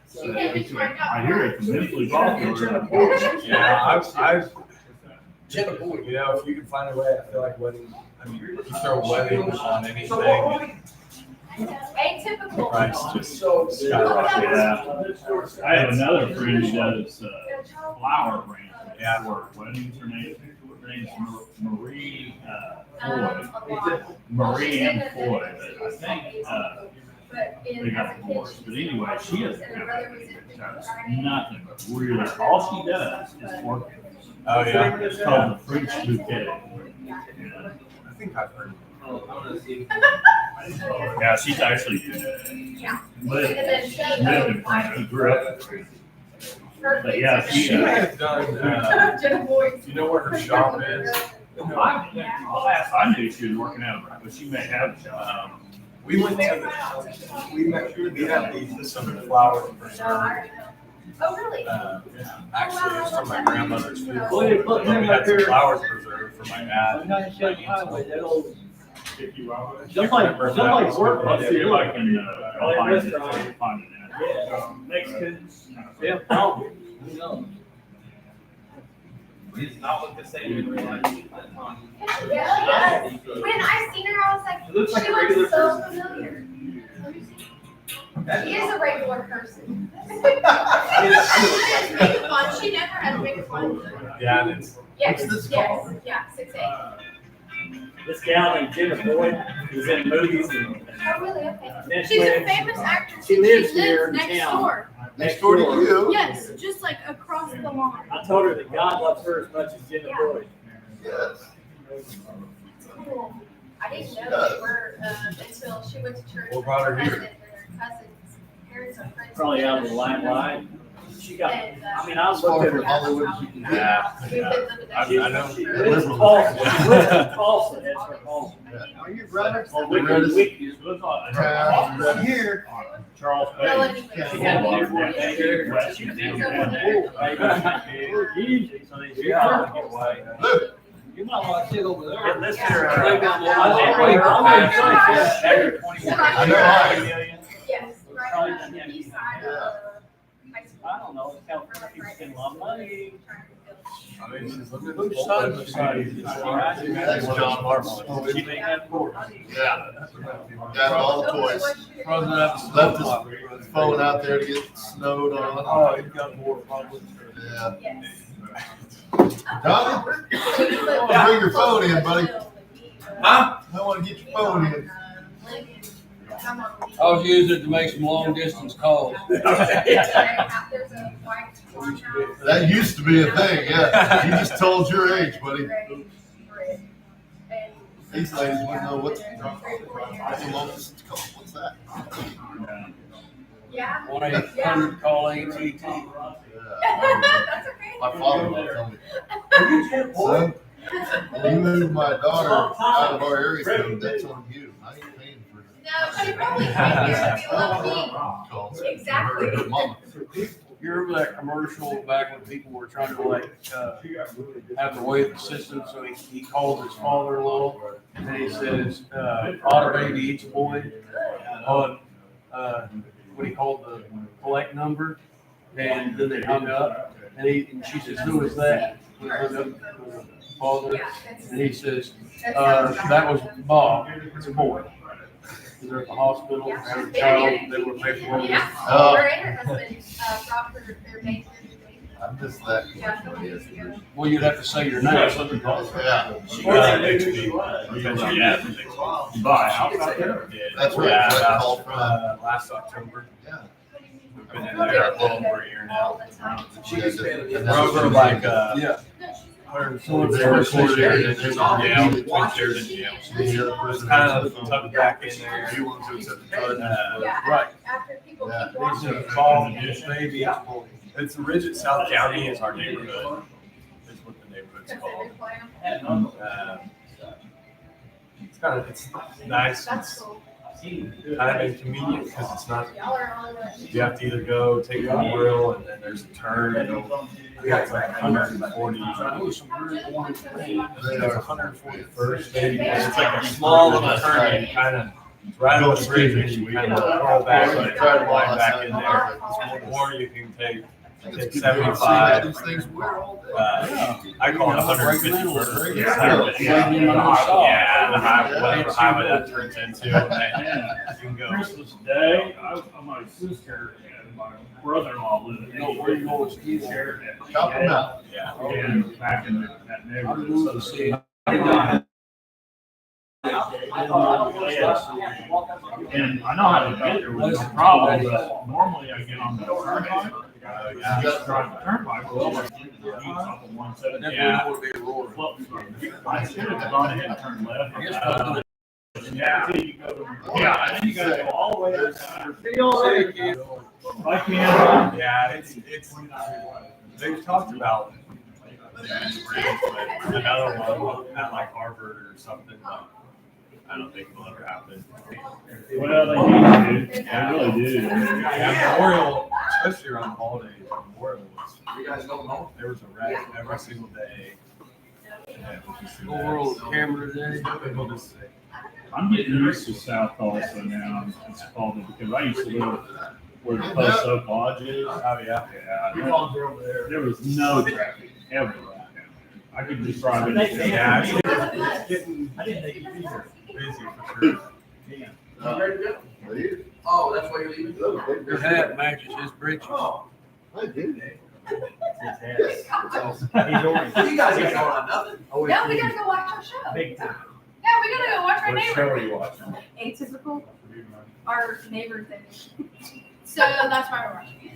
So I hear it's immensely popular. Yeah, I've, you know, if you can find a way, I feel like wedding, I mean, you throw weddings on anything, the Atypical. price just skyrockets. Yeah. I have another friend who does, flower arrangements. Yeah. For weddings, her name's Marie, Floyd. Marie and Floyd, I think, they got divorced, but anyway, she doesn't have nothing but really, all she does is work. Oh, yeah. It's called the French bouquet. I think I've heard. Yeah, she's actually lived in France, she grew up in France. But yeah, She may have done, you know where her shop is? I knew she was working out, but she may have a job. We went to we had these, some flowers preserved. Oh, really? Actually, it's from my grandmother's food. Well, you put We him had up some here. flowers preserved for my dad. I'm not sure highway, that old kick you out. Someplace work. Let's see if I can, Oh, find it. restaurant. Find it. Yeah, Mexican. Yeah. Oh, who knows? It's not what the same in real life. Yeah, she does. When I seen her, I was like, It looks like she a regular looks so person. familiar. She is a regular person. She has big fun. She never has big fun. Yeah, and it's, Yes, What's this yes, called? yeah, 6'8". This gal named Jenna Boyd is in movies and Oh, really? Okay. then She's a famous actress. She lives here in next town. door. Next door to you? Yes, just like across the lawn. I told her that God loves her as much as Jenna Yeah. Boyd. Yes. Cool. I didn't know they were, until she went to church. What brought her here? And her cousins, parents are friends. Probably out of the limelight. She got, And, I mean, I As far looked at from her. Hollywood as you can get. yeah. We've been living I there. know. She lives in Tulsa. She lives in Tulsa. That's her home. Are you brothers? Well, The we reddest- can, here. Charles Well, Bay. anyway, She so had we one were- there. West She was Virginia. in there. Easy, so they should all get away. Look, You might want to sit over there. Get this Yeah. here. Maybe I'm Yeah. on my way. Oh my gosh. After 21 I know how. Yes, right on the east side of high school. I don't know, it's California, people spend a lot of money. I mean, she's looking at Whose the son photo. was that? That's John Marshall. She may have four. yeah, got all the toys. Left his phone out there to get snowed on. Oh, you've got more problems. Yeah. Yes. Donnie, bring your phone in, buddy. Huh? I want to get your phone in. I was using it to make some long distance calls. There's a white farmhouse. That used to be a thing, yeah. You just told your age, buddy. These ladies wouldn't know what's the long distance call. What's that? Yeah. 1-800 call ATT. Yeah. That's okay. My father-in-law told me, son, when you move my daughter out of our area code, that's on you. I ain't paying for it. No, she probably came here to be lovely. Calls. Exactly. Her mama. You remember that commercial back when people were trying to have the wave assistant, so he called his father-in-law and he says, otter baby eats boy on, what he called the collect number, and then they hung up, and she says, who is that? He hung up, the father, Yeah, that's- and he says, that sounds that was Bob, it's a boy. They're at the hospital, Yeah, had a she's child, been they were paperwork. Yeah, Oh. her and her husband, brought their baby. I missed that. Yeah, a couple years ago. Well, you'd have to say your name. Yeah. She got it to me. Yeah. Buy a house out there? That's right. Yeah, That's about, called from. last October. Yeah. We've been in there a little over a year now. All the time. She just did. We're over like, Yeah. so it's first quarter, and there's a jail, between chairs and jail. It's kind of tucked back in there. You want to accept the charge? Yeah, Right. after people Yeah. keep He watching. said, Bob, this baby is boy. It's Ridgett South County is our neighborhood. Is what the neighborhood's Because called. they've been playing. It's kind of, it's nice. That's It's cool. kind of inconvenient because it's not, Y'all are on the. you have to either go take the wheel and then there's a turn and yeah, it's like 140. It's 141st maybe. And it's like a small little turn and you kind of right on the bridge and you kind of roll back and try to line back in there. Or you can take It's It's good to see 75. These things wear all day. I call it 151st. Yeah. Yeah, the highway that turns into, and then you can go. Christmas Day, my sister and my brother-in-law lived in. Where you going to ski? Chop them out. Yeah. And back in that I'm neighborhood. moving to see. And I know how to get there with no problem, but normally I get on the turnpike. Yeah. You just drive the turnpike, well, like, you off of 117. Yeah. Would be a roar. I should have gone ahead and turned left. I guess that's Yeah. Yeah, and then you gotta go all the way to I can. Yeah, it's, they've talked about another one at like Harvard or something, but I don't think it'll ever happen. Well, they need to, they really do. Yeah, Memorial, especially around the holidays, Memorial was, You guys don't know? there was a wreck every single day. And it was just- World camera day. People just say, I'm getting used to South Tulsa now. It's called it because I used to live where the Post Oak Lodge is. Oh, yeah. Yeah, there was no traffic ever around town. I could just drive in. Yeah, it's getting busy for sure. Oh, that's why you're leaving? Your hat matches his breeches. Oh, I do. yes. You guys ain't going on nothing. No, we gotta go watch our show. Big time. Yeah, we gotta go watch our What show neighbor. are you watching? Atypical, our neighbor thing. So that's why we're watching it.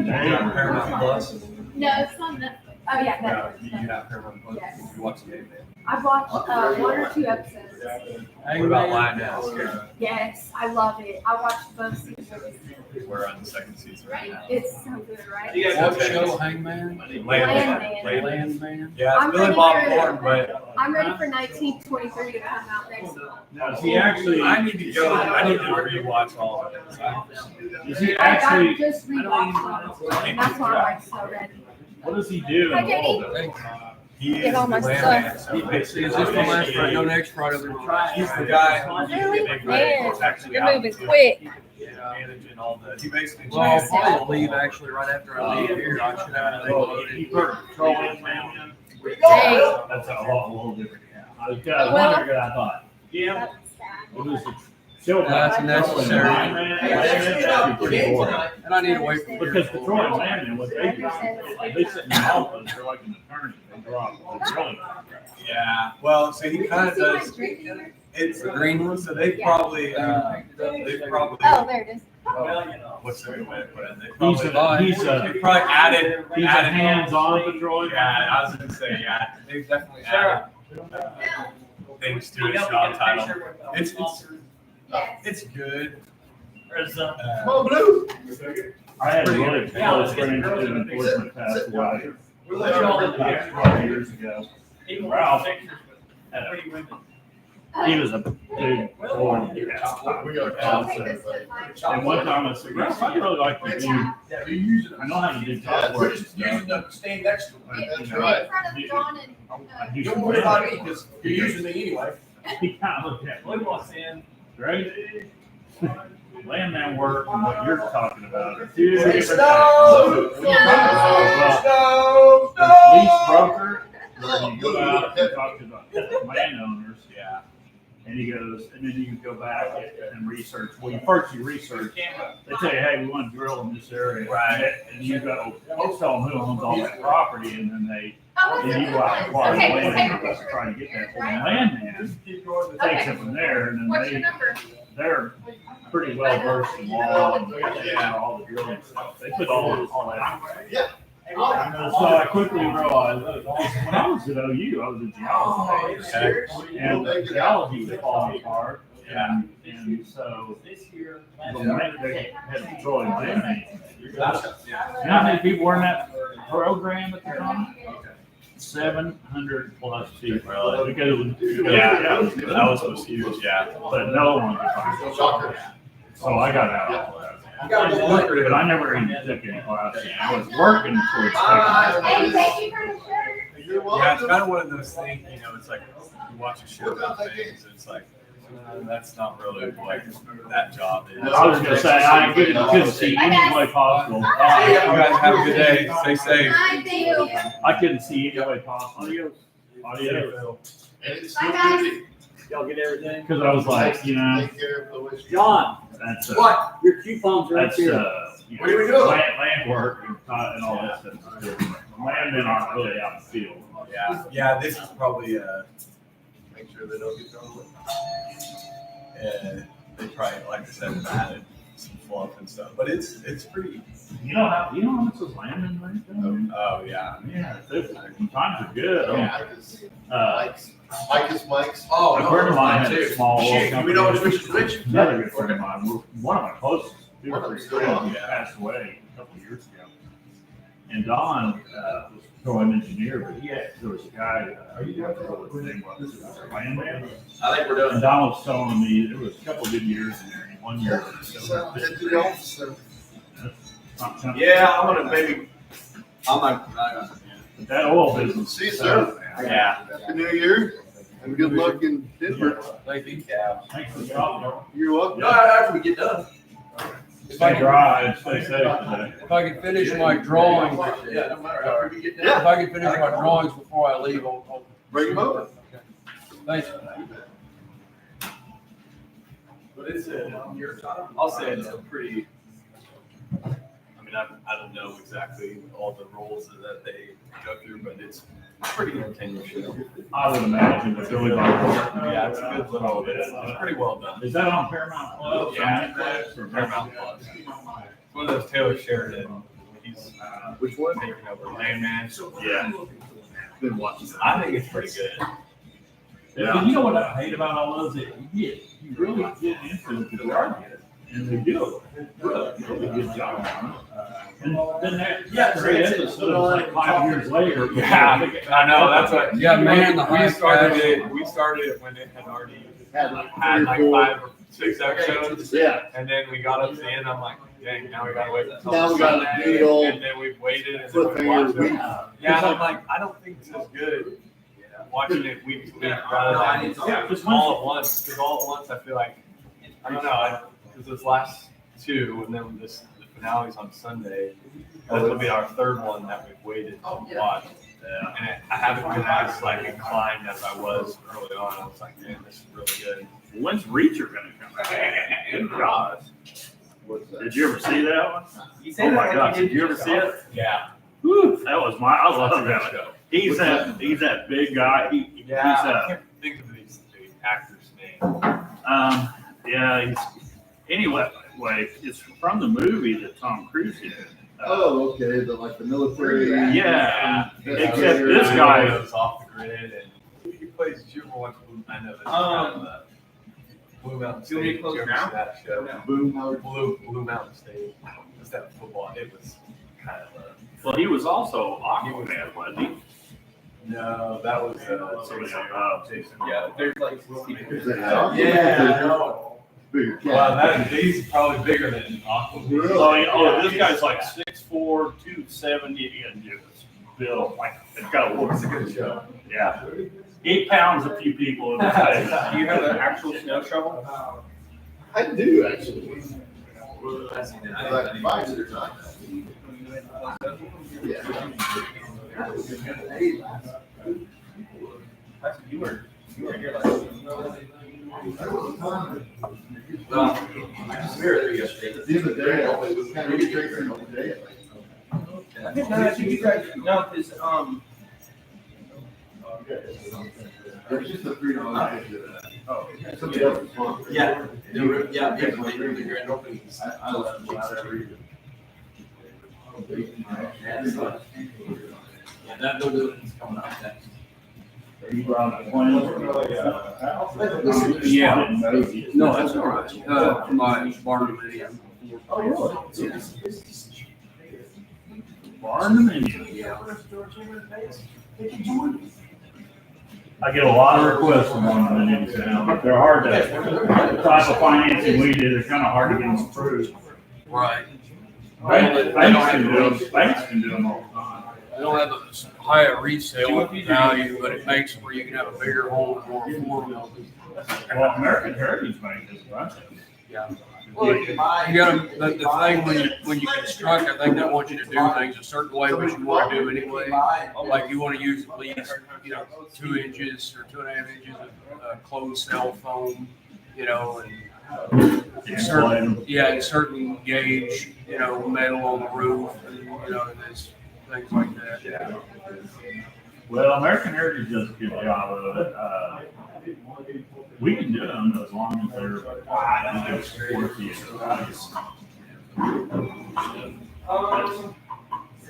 You got Paramount Plus? No, it's on Netflix. Oh, yeah, No, Netflix. you have Paramount Plus. Yes. You watch the game. I've watched 1 or 2 episodes. What about Lioness? Yes, I love it. I watched both seasons. We're on the second season right now. It's so good, right? What show, Hangman? Landman. Landman? Yeah, I'm it's Billy ready Bob for- Thornton, but I'm ready for 1923 to come out next month. Now, is he actually? I need to go. I need to rewatch all of it. Is he I actually? just rewatched it, and that's why I'm like so ready. What does he do Hi, in Katie. all of it? He is Get all my the landman, stuff. so he basically Is this the last Friday? No, next Friday. He's the guy who Really? Man, actually you're out moving to quick. managing all the. He basically. Well, I'll probably leave actually right after I leave here. I should have everything Well, he loaded. put petroleum man in. Dang. That's a little different. I was kind of wondering, I thought, yeah, it was a show about That's petroleum necessary. landman. That's actually pretty boring. And I need to wait for Because petroleum landman, what they do, they sit in the office, they're like an attorney, they drop petroleum. Yeah. Well, so he kind of See my does. drink here? It's the green one, so they probably. They probably. Oh, there it is. What's the way to put it? They He's probably. he's They probably added. he's a added- hands-on petroleum. Yeah, I was gonna say, yeah, they definitely added things to his job title. It's Yes. it's good. Come on, Blue. I had a really close friend who unfortunately passed away. About 12 years ago. Ralph, he was a big boy. We are. I'll take this to my- And one time I said, Ralph, I'd really like to do, I know how to do top work. and stuff, the stand next to but, you That's know, right. In front of John and, I do Don't some worry about me, land. because you're using me anyway. He kind of looked at me, Look what's in. right? Landman work and what you're talking about are two Say different snow! things. Well, Snow! the lease broker, where you go out and talk to the landowners, Yeah. and he goes, and then you can go back and research. Well, first you research. They tell you, hey, we want to drill in this area. Right. And you go, let's tell them who owns all that property, and then they, oh, then you what's go out and it? acquire the Okay, land, okay. and try to get that. Well, the landman takes it from there, and What's then your number? they're pretty well versed in law and all the drilling stuff. They put all that. Yeah. So I quickly realized, when I was at OU, I was a geology major, and the geology was falling apart. And so the land, they had petroleum land. You know how many people were in that program at the time? 700 plus people. Because it was, Yeah, that was huge. Yeah. but no one could find it. Shocker. So I got out of that. You gotta go look. But I never even took any classes. I was working towards Hey, taking. thank you for the shirt. You're Yeah, it's welcome. kind of one of those things, you know, it's like you watch a show about things, it's like, that's not really like that job is. I was gonna say, I couldn't see any way possible. You guys have a good day. Stay safe. Hi, thank you. I couldn't see any way possible. Audio. And it's Bye, still guys. busy. Y'all get everything? Because I was like, you know, Take care of the wish. John, that's, What? your coupons are up that's, here. you What are we know, doing? land work and all that stuff. Landmen aren't really out in the field. Yeah, this is probably, Make sure they don't get thrown. they probably, like I said, added some fluff and stuff, but it's pretty, You know how much is landmen right oh, yeah. Yeah, times are good. Mike's, Mike's. Oh, A no. friend of mine mine had a too. small oil Shit, we know company. which is which. Another good friend of mine, one of my closest, two One or of three them's still friends, on. he passed away a couple of years ago. And Don was a petroleum engineer, but there was a guy, I don't know what his name was, it was a landman. I think we're done. And Don was telling me there was a couple of good years in there, and 1 year. Yeah, I'm gonna maybe, I'm not, But that oil business. See you, sir. Yeah. Happy New Year. And good luck in Denver. Thank you. Thanks for stopping. You're welcome. After we get done. Stay dry and stay safe today. If I can finish my drawings, Yeah, no matter after we get done. if I can finish my drawings before I leave, I'll. Bring them over. Thanks. But it's I'll say it's a pretty, I mean, I don't know exactly all the roles that they go through, but it's a pretty entertaining show. I would imagine the Billy Bob. Yeah, it's a good little, it's pretty well done. Is that on Paramount Plus? or Yeah, Netflix, or Paramount Plus. It's one of those Taylor Sheridan, he's Which one? taking over Landman. Yeah. Been watching. I think it's pretty good. Yeah. You know what I hate about all those? You really get into it to argue it, and they do a really good job on it. And then that great episode, like 5 years later. Yeah, I know, that's what. Yeah, man, the high We started it when it had already Had like had like 3 or 4. 5 or 6 episodes. Yeah. And then we got up to the end, I'm like, dang, now we gotta wait until Now we gotta Sunday, do the old and then we've waited and then we cliffhanger watched week. it. Yeah, and I'm like, I don't think it's as good watching it week to week rather than just all at once. Because all at once, I feel like, I don't know, because this last 2 and then the finale's on Sunday. This will be our 3rd one that we've waited to watch. And I haven't been as like inclined as I was early on. I was like, man, this is really good. When's Reacher gonna come out? Good God. Did you ever see that one? Oh my gosh, did you ever see it? Yeah. Whew, that was I love that show. He's that big guy. He's I can't think of the actor's name. yeah, anyway, it's from the movie that Tom Cruise did. Oh, okay. The military. Yeah, That's except where- this guy. Goes off the grid and he plays. Did you ever watch Blue? I know this. Blue Mountain State. Did you ever see that show? Boom, Howard. Blue Mountain State. Was that football? It was kind of a. Well, he was also Aquaman, wasn't he? No, that was Jason. Yeah, there's like. Is that- Yeah, I know. Bigger cat. Wow, he's probably bigger than Aquaman. Oh, this guy's like 6'4", 270, and just built like it's got a It's a good show. Yeah, 8 pounds a few people in the face. Do you have an actual snow shovel? I do actually. Like 5 years on. Yeah. You were here last week. At the end of the day, I was kind of tracing all day. I think that you guys know, because, There's just a $3 Oh, somebody else is wrong. yeah, definitely. I left without ever even. that building's coming up next. You brought the plans? Yeah. No, that's all right. My barn video. Oh, really? Barn dominion. Yeah. I get a lot of requests from barn dominions now, but they're hard to, the type of financing we do, they're kind of hard to get them approved. Right. Banks can do them all the time. They don't have a higher resale value, but it makes it where you can have a bigger home, more affordable. Well, American Heritage Bank is a bunch of them. Yeah. You gotta, the thing when you construct, I think they want you to do things a certain way, which you wanna do anyway. Like you wanna use at least, 2 inches or 2.5 inches of closed cell foam, and certain gauge, metal on the roof, and, there's things like that. Yeah. Well, American Heritage does a good job of it. We can do them as long as they're, worth the price.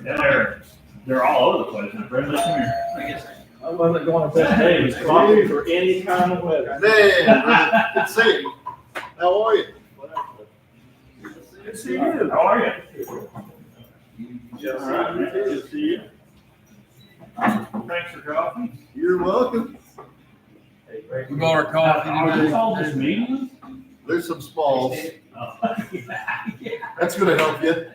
Yeah, they're all over the place. Brenda, come here. I wasn't going to say, hey, it's coffee for any kind of weather. Man, good to see you. How are you? Good to see you. How are you? All right, man. Good to see you. Thanks for coffee. You're welcome. We got our coffee Are today. these all just meaningless? There's some smalls. Oh. That's gonna help you.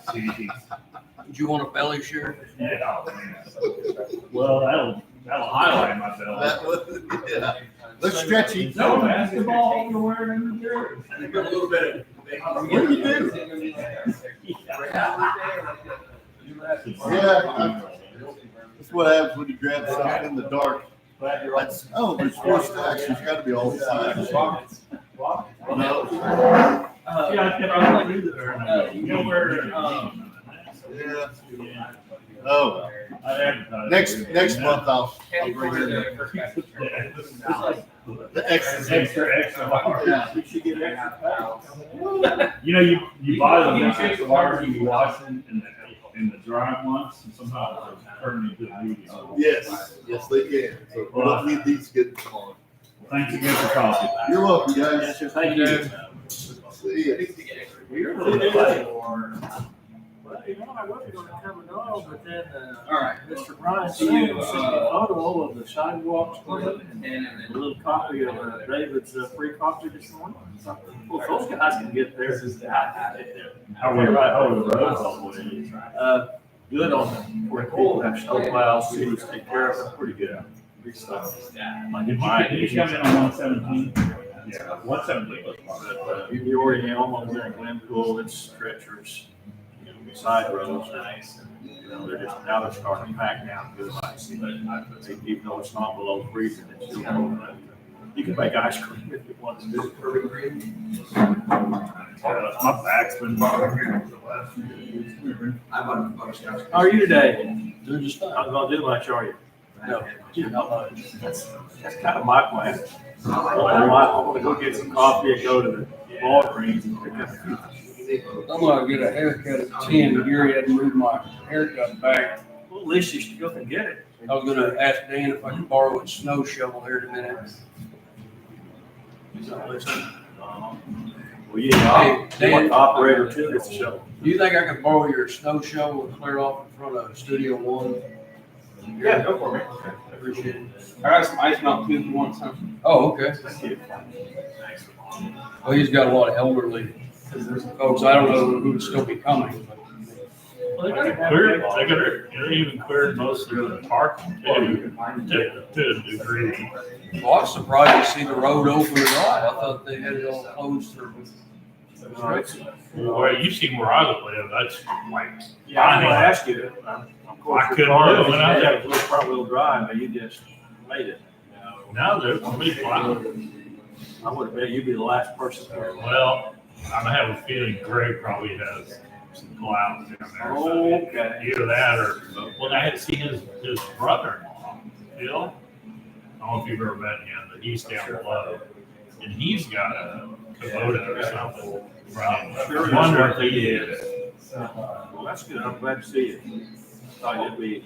Jeez. Do you want a belly shirt? Yeah. Well, That'll highlight my belt. That was, yeah. Looks stretchy. Is that basketball you're wearing in there? A little bit of. What do you do? Yeah. That's what happens when you grab something in the dark. That's, oh, there's 4 stacks. There's gotta be all 5. No. Yeah, I can probably do that. You know where, Yeah. Oh, I advertise. next month I'll bring in the extra hard. Yeah, you should get extra. You know, you buy the extra large, you wash them in the dry ones, and sometimes they turn into a medium. Yes, yes, they can. So we don't need these good on. Thanks again for coffee. You're welcome, guys. Thank you. See ya. We're a little late. Well, you know, I wasn't gonna come at all, but then, All right. Mr. Brian sent me a photo of the sidewalks and a little copy of David's free coffee this morning. Well, those guys can get there. How we right over the road all the way. Good on them. Where people have snow plows, cities take care of them, pretty good. Big stuff. Like in my, Did you come in on 117? Yeah, 117 was fun. you already almost there in Glenpool, it's stretchers, side roads, nice. You know, they're just, now they're starting to pack down good, like, but even though it's not below freezing, it's still cold enough. You can make ice cream if you want to do it. My back's been bothering me for the last few days. How are you today? Doing just fine. Not gonna do much, are you? No. That's kind of my plan. I want to go get some coffee and go to the Walgreens and pick up a few. I'm gonna get a haircut at 10. Gary had to move my haircut back. Well, at least you still can get it. I was gonna ask Dan if I could borrow a snow shovel here in a minute. He's not listening. Well, yeah, Hey, I'm the operator too, it's a show. Do you think I could borrow your snow shovel and clear off in front of Studio One? Yeah, go for it. Appreciate it. I got some ice melt too if you want some. Oh, okay. Well, he's got a lot of elderly folks. I don't know who'd still be coming, but. Well, they They even cleared most of the parking too, to a degree. Well, I was surprised to see the road open at all. I thought they had it all closed for. Well, you see where I live, that's like, Yeah, I'm gonna ask you, of course, I your couldn't car, live without you that. had a little front wheel drive, but you just made it. now there's somebody plowing. I would have bet you'd be the last person there. Well, I have a feeling Greg probably has some clouds down there. So Okay. either that or, well, I had seen his brother-in-law, Bill. I don't know if you've ever met him, but he's down below. And he's got a Kubota or something. I wonder if he is. Well, that's good. I'm glad to see you. Thought you'd be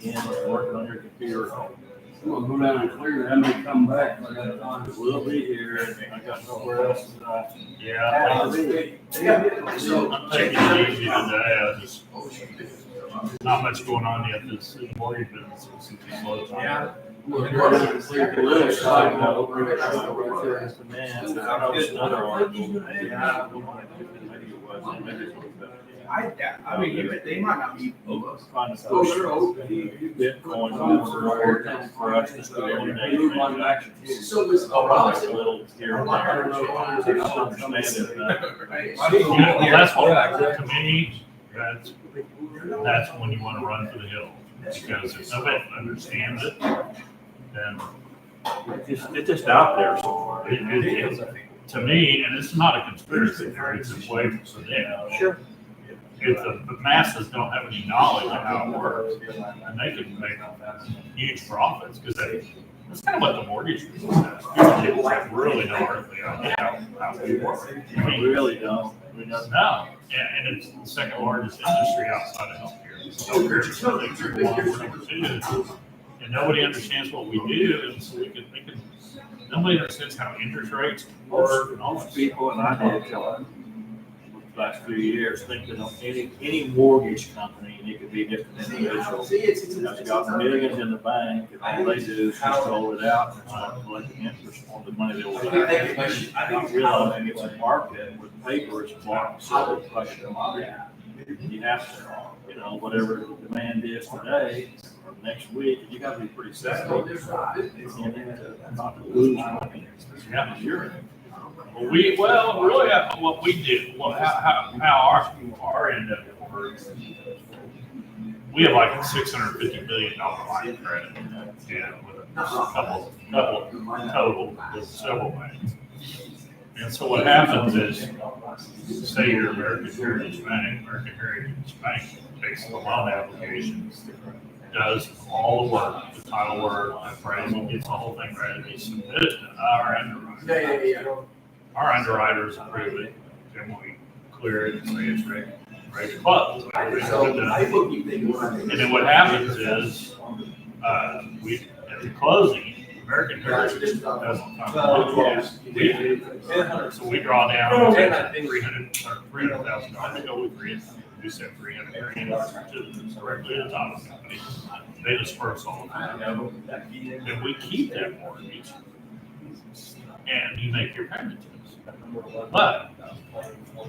in working on your computer. I'm gonna go down and clear it. I may come back. If I got time. We'll be here. I got nowhere else. Yeah. I'm taking it easy today. I just, not much going on yet. This mortgage business was super slow time. Yeah. We're going to clear the little side note. Right there is the man. I know it's another article. Yeah. Maybe it was. Maybe it was. I mean, they might not be. Find a social Bitcoin for us to still So this. a little here and there. I don't understand it. Well, that's what, to me, that's when you want to run for the hill. Because if nobody understands it, then It's just out there somewhere. it is, to me, and it's not a conspiracy theory, it's a way for them. Sure. If the masses don't have any knowledge of how it works, and they can make huge profits, because that's kind of what the mortgage business is. People have really no earthly idea how we work. I We mean, really don't. We don't. no, and it's the second largest industry outside of healthcare. Healthcare is something number one, number two, and nobody understands what we do, and so we can, nobody understands how interest rates work and all that. Most people, and I did till the last few years, think that on any mortgage company, and it could be different individuals, has got millions in the bank, and all they do is just roll it out and start collecting interest on the money they will get. Not realizing it's a market where the paper is bought and sold like a commodity. You have to, whatever the demand is today, or next week, you gotta be pretty sensitive. Not to lose money. Yeah, sure. Well, really, what we did, how our end of it works, we have like a $650 million line of credit, and with a couple total with several banks. And so what happens is, say you're American Heritage Bank takes the loan applications, does all the work, the title work, the appraisal, gets the whole thing ready, they submit it to our underwriter. Our underwriters approve it, then we clear it and say it's ready to close. Everything's good done. And then what happens is, we, at the closing, American Heritage doesn't come close. So we draw down $300,000. Go with we said $300,000 directly to the title company. They disperse all of that. Then we keep that mortgage, and you make your payment to us. But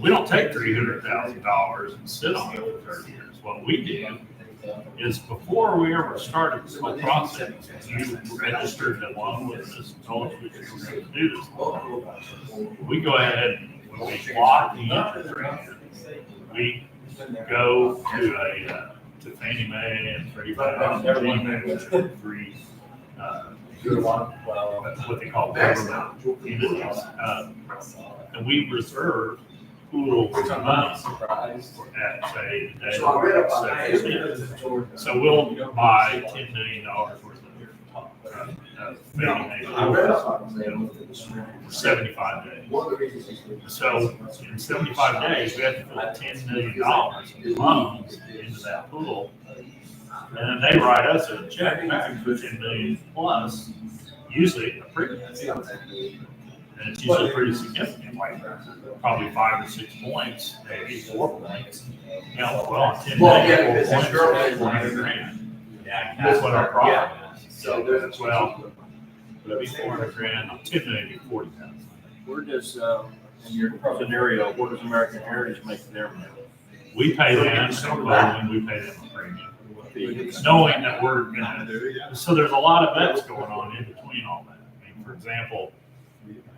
we don't take $300,000 and sit on it for 30 years. What we do is before we ever started this whole process, you registered the loan with us and told us what you were going to do this. We go ahead and we lock the interest rate. We go to Fannie Mae and Freddie Mac, which are three what they call government entities, and we reserve pool money at say today. So we'll buy $10 million worth of Fannie Mae for 75 days. So in 75 days, we have to put $10 million in loans into that pool. And then they write us a check back for $10 million plus, usually a premium. And it's usually pretty significant, like probably 5 or 6 points, maybe 4 points. You know, well, 10 million, 4 points, $400,000. That's what our profit is. So, well, it'd be $400,000, on 10 million, it'd be 40,000. We're just, in your scenario, what does American Heritage make their money? We pay them, and we pay them a premium. Knowing that we're gonna, so there's a lot of bets going on in between all that. I mean, for example,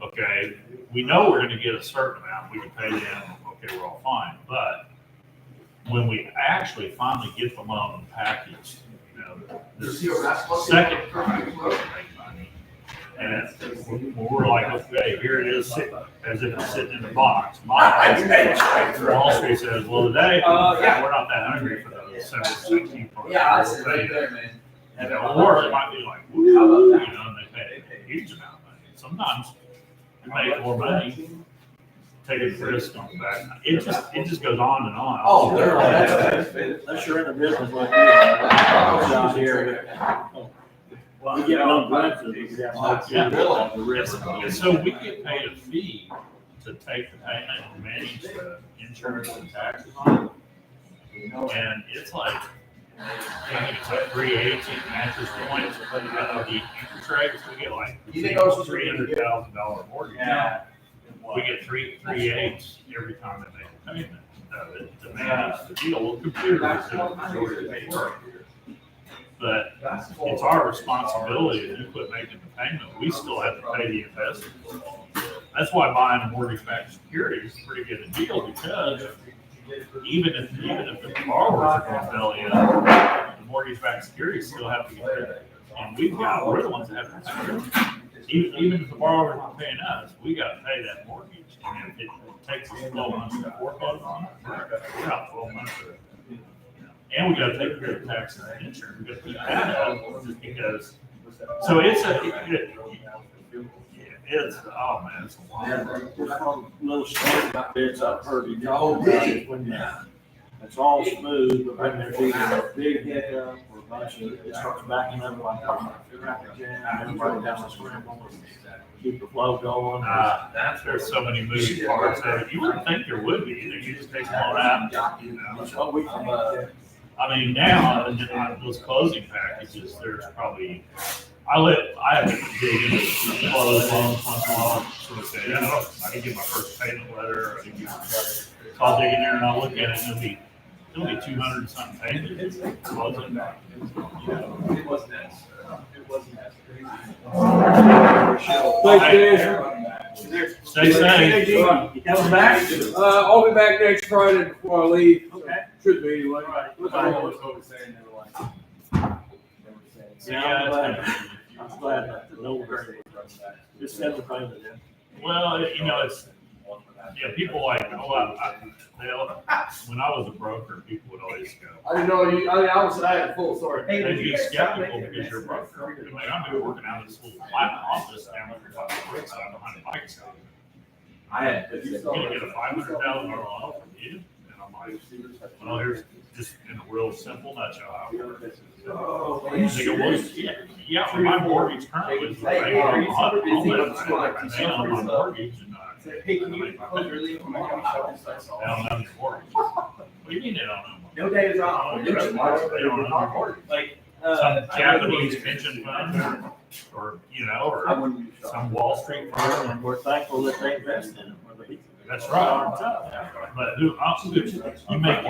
okay, we know we're gonna get a certain amount, we can pay them, okay, we're all fine. But when we actually finally get the loan packaged, you know, there's a second time we make money. And we're like, okay, here it is, as if it's sitting in the box. Wall Street says, well, today, we're not that hungry for those 716 parts. Yeah, I'll right there, man. And or it might be like, woo, you know, and they pay a huge amount of money. Sometimes you make more money, taking risk on the back. It just goes on and on. Oh, unless you're in the business like we are out here. We get no glimpses. The risk. And so we get paid a fee to take the payment and manage the insurance and taxes on it. And it's like, I think it's like 3/8 mattress points. The interest rates, we get like $300,000 mortgage. We get 3/8 every time they make a payment to manage the deal. Well, computers do the majority of the work. But it's our responsibility if you quit making the payment, we still have to pay the investor. That's why buying a mortgage-backed security is a pretty good deal, because even if the borrowers are going to bail you out, the mortgage-backed securities still have to get paid. And we're the ones that have to pay. Even if the borrowers are paying us, we got to pay that mortgage. And if it takes us 12 months to foreclose on it, we're out 12 months of it. And we got to take care of taxes and insurance. We got to keep that up just because. So it's oh man, it's a lot. Little story bits I've heard. It's all smooth, but when there's either a big hiccup or a bunch of, it starts backing up like a traffic jam, and everybody has to scramble and keep the flow going. There's so many moving parts that you wouldn't think there would be. You just take them all out, you know. I mean, now, those closing packages, there's probably, I have to dig into the closed loans once in a while, sort of say, I can get my first payment letter, so I'll dig in there and I'll look at it, and it'll be only 200 something pages. It wasn't. It wasn't as crazy. Stay safe. You coming back? I'll be back next Friday before I leave. Okay. Should be anyway. Yeah, I'm glad that no very, just send the payment in. Well, it's, yeah, people like, when I was a broker, people would always go, I didn't know you, I had a full story. they'd be skeptical because you're a broker. Like, I'm working out of this little flat office down here by the roadside behind the bike shop. I had. You're gonna get a $500,000 loan from you? And I'm like, well, here's just in a real simple nutshell how it works. They go, well, yeah, for my mortgage currently, I'm paying on my mortgage and Hey, can you close your leave from my county shop? I don't have any mortgage. What do you mean they don't have No day is off. They don't have mortgage. Like, Some Japanese pension fund or some Wall Street firm. And we're thankful that they invest in it. That's right. But you make it.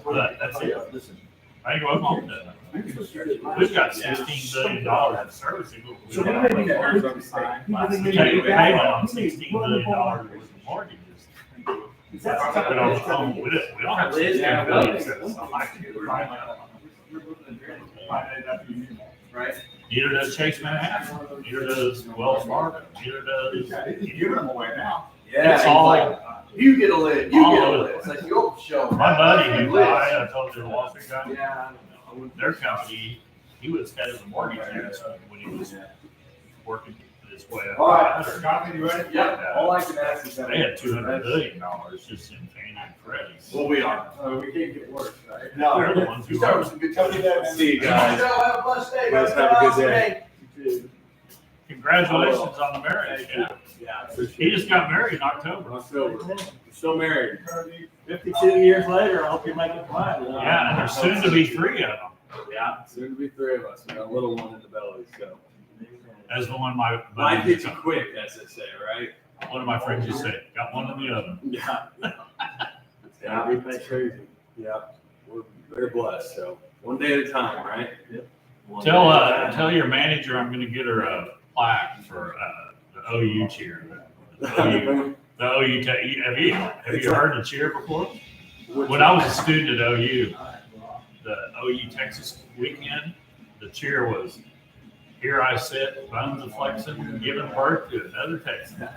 But that's it. Listen, I ain't going home to that. We've got $16 billion in servicing. so what do they do that? We take a payment on $16 billion worth of mortgages. We don't have $16 billion. Right? Neither does Chase Manhattan, neither does Wells Fargo, neither does. You're giving them away now. It's all, You get a lid, you get a lid. It's like your show. my buddy, who died, I told you the Wall Street guy, Yeah. their company, he was head of the mortgage industry when he was working his way up. All right, Scott, you ready? Yeah. All I can ask is that. They had $200 billion just in Fannie and Freddie. Well, we are. We can't get worse, right? They're the ones You who start are. with some good company there. man. See you guys. Have a blessed day. Guys, have a good day. Congratulations on the marriage, yeah. Yeah. He just got married in October. Still married. 52 years later, I hope you're making fine. Yeah, and there's soon to be 3 of them. Yeah, soon to be 3 of us. We got a little one in the belly, so. As the one my Life buddy, hits you quick, as they say, right? one of my friends just said, got one in the oven. Yeah. Yeah, everything's crazy. Yeah, we're very blessed, so one day at a time, right? Tell your manager I'm gonna get her a plaque for the OU cheer. The OU, have you heard the cheer before? When I was a student at OU, the OU Texas weekend, the cheer was, "Here I sit, buns a flexing, giving birth to another Texan."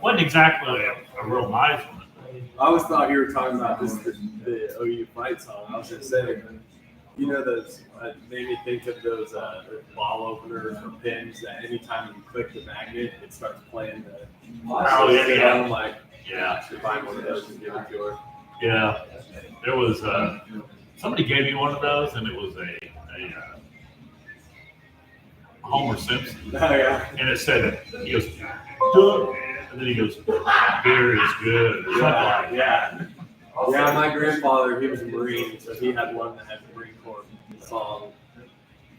Wasn't exactly a real nice one. I always thought you were talking about the OU fight song. I was just saying, you know, those made me think of those ball openers or pins that anytime you click the magnet, it starts playing the. Oh, yeah. I'm like, Yeah, I should find one of those and give it to her. yeah. There was somebody gave me one of those, and it was a Homer Simpson, Oh yeah. and it said, he goes, "Duh," and then he goes, "Beer is good," or something like that. Yeah. Yeah, my grandfather, he was a Marine, so he had one that had the Marine Corps song.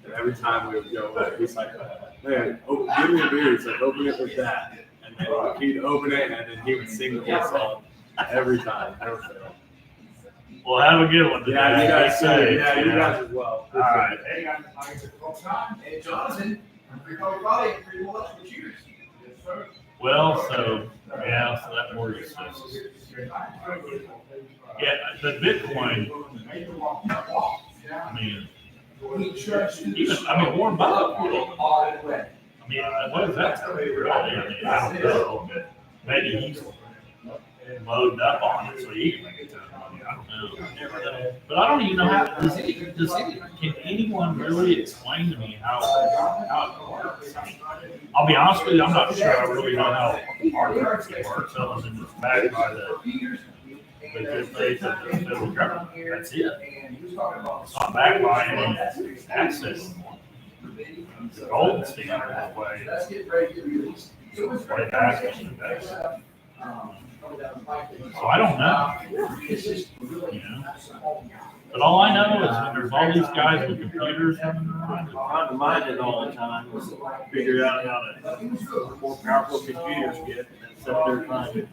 And every time we would go, he's like, "Man, give me a beer." He's like, "Open it with that." And then he'd open it, and then he would sing the whole song every time. Well, have a good one today. Yeah, you guys Be too. safe. Yeah, you guys as well. All right. Hey, I get the wrong time. Hey, Jonathan, free coffee, probably free lunch for cheers. Yes, sir. Well, so that mortgage stuff. Yeah, the Bitcoin, I mean, Warren Buffett, what does that tell you, really? I mean, I don't know, but maybe he's loaded up on it so he can make a ton of money. I don't know. But I don't even know how, can anyone really explain to me how it works? I mean, I'll be honest with you, I'm not sure I really know how our currency works, other than it's backed by the good faith of the federal government. That's it. It's not backed by any access. The gold standard way back in the day. So I don't know. But all I know is when there's all these guys with computers running around. Trying to mind it all the time, figure out how to more powerful computers get, and then sit there trying to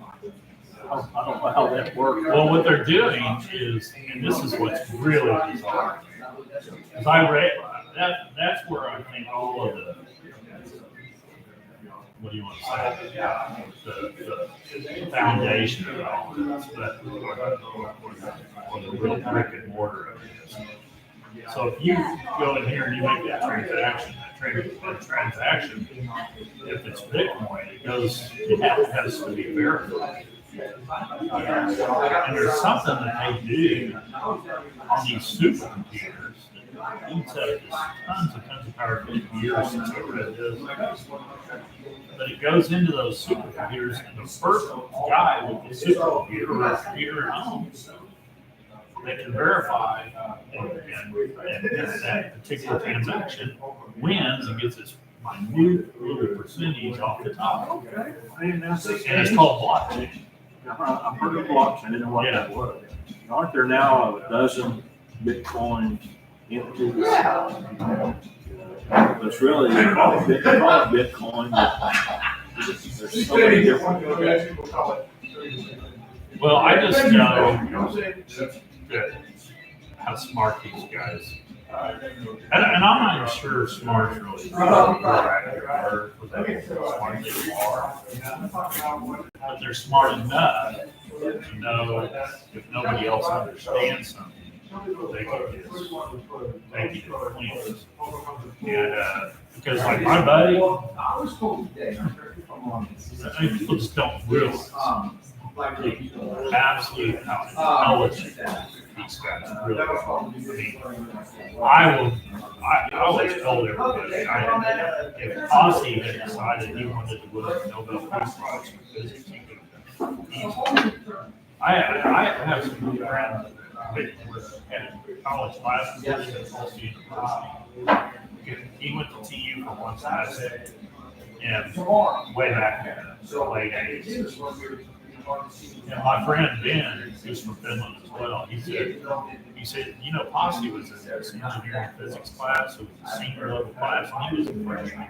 I don't know how that works. Well, what they're doing is, and this is what's really bizarre, because I read, that's where I think all of the, what do you want to say? The foundation of all this, but, or the real brick and mortar of this. So if you go in here and you make that transaction, if it's Bitcoin, it has to be verified. And there's something that they do on these supercomputers. You said there's tons of power for years since I read this. But it goes into those supercomputers, and the first guy with the supercomputer or computer at home, they can verify and that particular transaction wins and gets this minute little percentage off the top. And it's called blockchain. I've heard of blockchain, I didn't know what that was. Aren't there now a dozen Bitcoin entities? It's really, they call it Bitcoin, but there's so many different. Well, I just know that how smart these guys are. And I'm not even sure smart's really the right word for that smart they are. But they're smart enough to know if nobody else understands something, they can just take it to cleaners. And because like my buddy, people just don't realize absolutely how intelligent these guys really are. I always told everybody, if Posse had decided he wanted to win the Nobel Peace Prize for physics, he could have done it. I have some good friends that were at college classes at Tulsa University. He went to TU for one semester, and way back in the late 80s. And my friend Ben, who's from Finland as well, he said, you know, Posse was in this engineering physics class, it was a senior level class, and he was a freshman.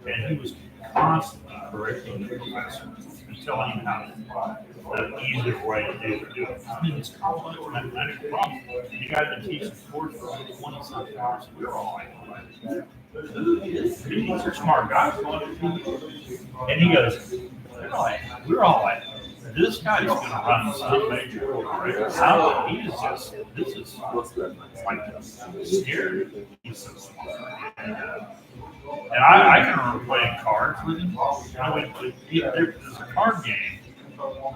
And he was constantly correcting the professor and telling him how the easier way to do it. I mean, it's complex mathematical problem. You got to teach the course for 20-something hours, and we're all like, these are smart guys. And he goes, we're all like, this guy's going to run some major corporation. How he is just, this is like scary. He's so smart. And I can remember playing cards with him. There's a card game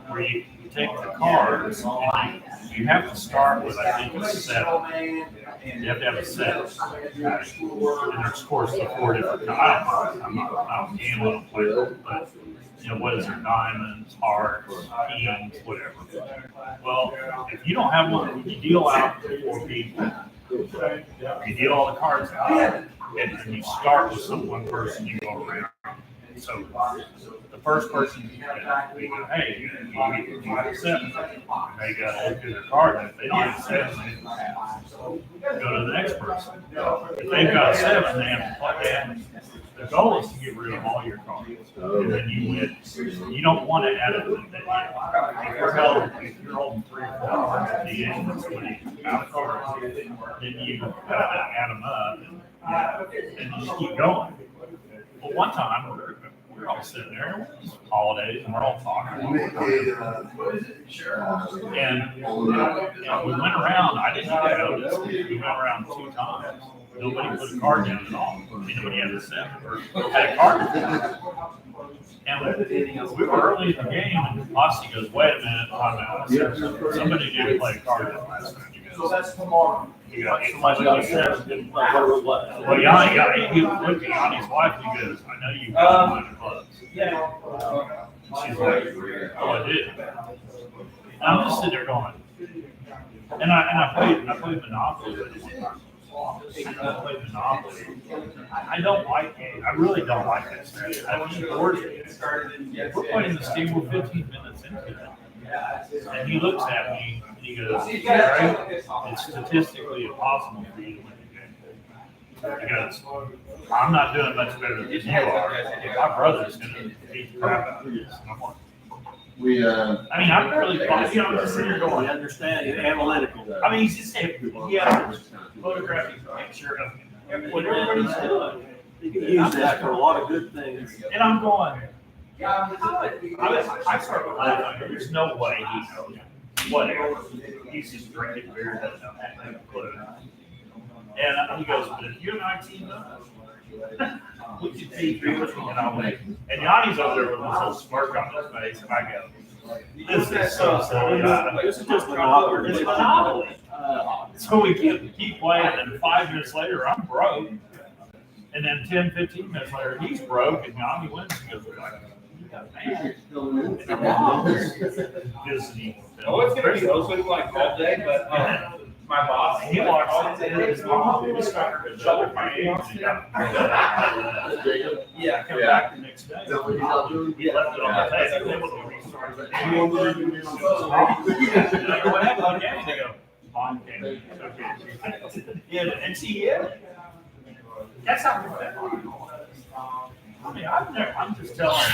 where you take the cards and you have to start with, I think, a 7. You have to have a 7. And there's, of course, the 4 different kinds. I don't gamble, I don't play them, but you know, what is there? Diamonds, hearts, kings, whatever. Well, if you don't have one, you deal out to 4 people. You deal all the cards out, and you start with one person, you go around. So the first person, we go, hey, you got a 7. And they got to look at their card, and if they don't have a 7, they go to the next person. If they've got a 7, they have to play. The goal is to get rid of all your cards, and then you win. You don't want to add them in that. If you're holding 3 or 4 cards at the end, and somebody out of cards, then you add them up, and you just keep going. Well, one time we're all sitting there, it's holidays, and we're all talking. And we went around. I didn't even notice. We went around 2 times. Nobody put a card down at all. Nobody had a 7 or had a card. And we were early in the game, and Posse goes, wait a minute, time out. Somebody didn't play a card that last time. So that's tomorrow. You got Somebody got a 7, didn't play, what? Well, Yanni, he looked at Yanni's wife, and he goes, I know you got one of the clubs. Yeah. She's like, oh, I did. And I'm just sitting there going, and I played Monopoly with him. I played Monopoly. I don't like it. I really don't like that strategy. I mean, we're playing this game, we're 15 minutes into it. And he looks at me and he goes, Gary, it's statistically impossible for you to win the game. Because I'm not doing much better than you are. My brother's going to beat the crap out of this. And I'm like, We, I mean, I'm barely, you know, I'm just sitting here We going, understand you're analytical. I mean, he's just, he has a photographic picture of what everybody's doing. You can use that for a lot of good things. And I'm going, I started laughing, there's no way he knows, whatever, he's just drinking beer, doesn't have a clue. And he goes, but if you and I team up, we could be three with me and I'll win. And Yanni's over there with this little smirk on his face, and I go, this is so silly. This is just monopoly. It's monopoly. So we keep playing, and 5 minutes later, I'm broke. And then 10, 15 minutes later, he's broke, and Yanni wins. He goes, like, man. Oh, it's gonna be hosted like all day, but, my boss. He walks in, his mom, he was starting to show my age. Yeah, come back the next day. He left it on the table. They were restarted. What happened on Yanni? They go, Mom came in. Yeah, and she hit. That's how we felt. I mean, I'm just telling you.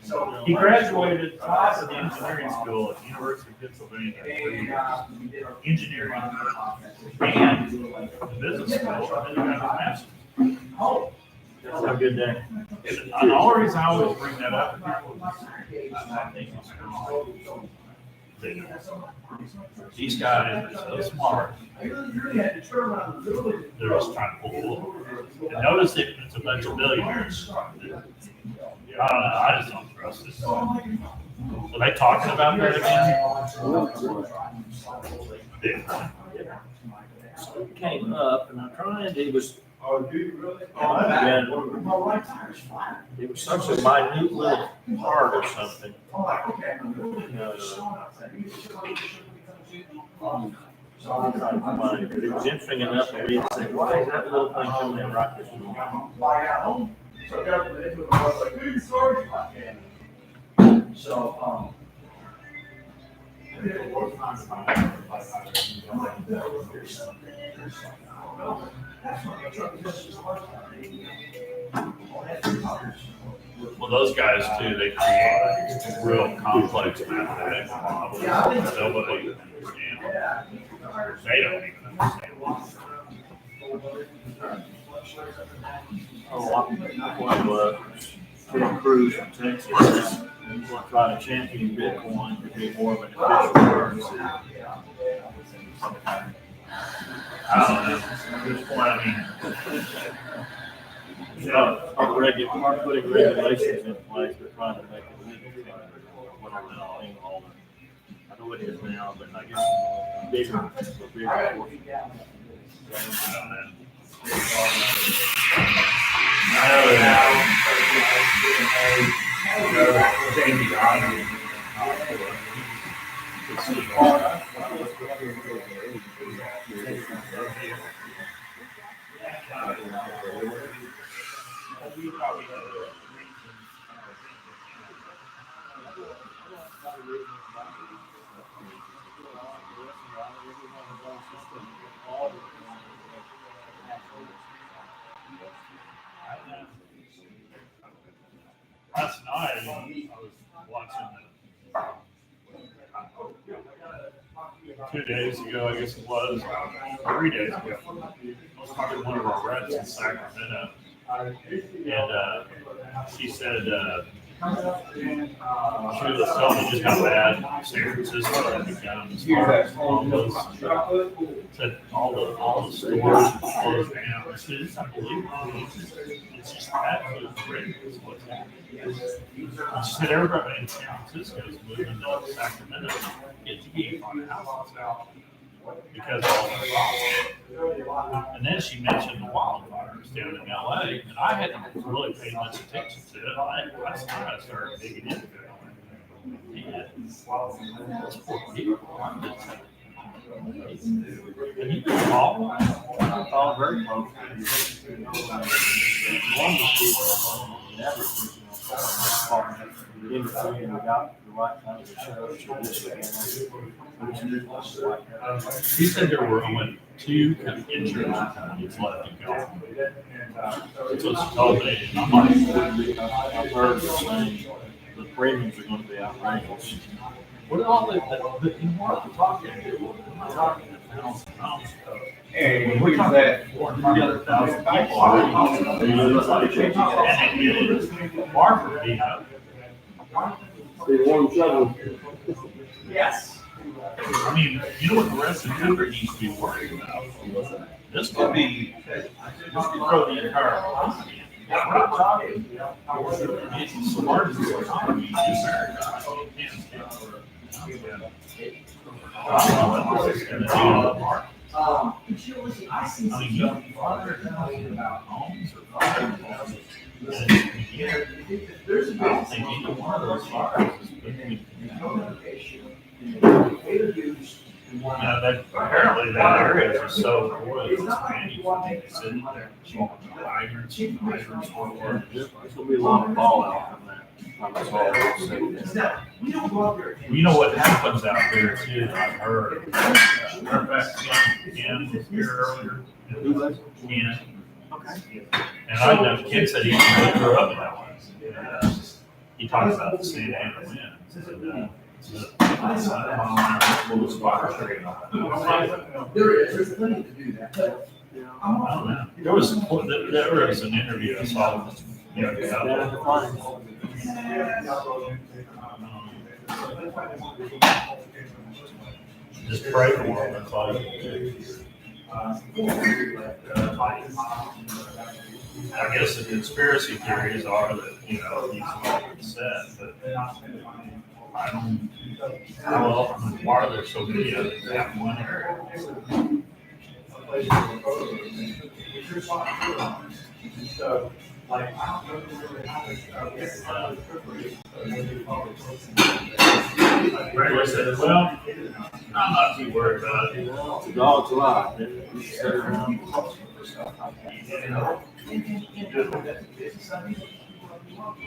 So he graduated from the engineering school at the University of Pennsylvania. Engineering and the business school, and then he got a master's. Oh, Have a good day. And the only reason I always bring that up, I think these guys are so smart. They're just trying to pull. And notice it, it's a bunch of billionaires. I don't know, I just don't trust this. Are they talking about that again? So he came up and I'm trying, he was, Yeah. it was such a minute little part or something. But it was interesting enough for me to say, why is that little thing coming in right this moment? Well, those guys too, they create real complex mathematics models. Nobody can understand. They don't even understand. Ted Cruz from Texas, he's going to try to champion Bitcoin to be more of an official currency. I don't know, at this point, I mean, Start putting regulations in place, they're trying to make it legal, whatever that thing called. I know it is now, but I guess bigger. last night, I was watching 2 days ago, I guess it was, 3 days ago. I was talking to one of our reps in Sacramento, and she said, she was telling me just how bad San Francisco had become as far as all those, said all the stores closed down. I said, it's unbelievable. It's just absolutely crazy what's happening. She said everybody in San Francisco is moving to Sacramento to get to keep on the houses out because of all the problems. And then she mentioned the wildfires down in LA, and I hadn't really paid much attention to it. I started digging into it. And those poor people, I'm just saying. Have you been following? Oh, very close. One of the people, never, we got the right kind of insurance. He said there were only 2 insurance companies left to go. That's what she told me. And I'm like, I've heard the same, the premiums are gonna be outrageous. What are all the in what we're talking, we're talking $1,000. Hey, look at that. 400,000 people. And it is Marford, you know. The warm shovel. Yes. I mean, you know what the rest of the country needs to be worried about? This could be, this could throw the entire economy. We're not talking, it's the largest economy in America. I don't know what this is gonna do to the market. I mean, you don't about homes or properties. I don't think either one of those fires is been. That apparently that area is so oil, it's manufacturing, it's in there. Hydrants, or. There's gonna be a lot of fallout from that. You know what happens out there too, I've heard. Matter of fact, Ken was here earlier. Ken. And I know, Ken said he grew up in that one. He talks about the Santa Ana winds. There's plenty to do that. I don't know. There was an interview I saw. Just pray for them, that's all you can do. I guess the conspiracy theories are that, he's all been said, but I don't, why are there so many of them in that one area? Greg said, well, I'm not too worried about it. It's a dog's life. You sit around.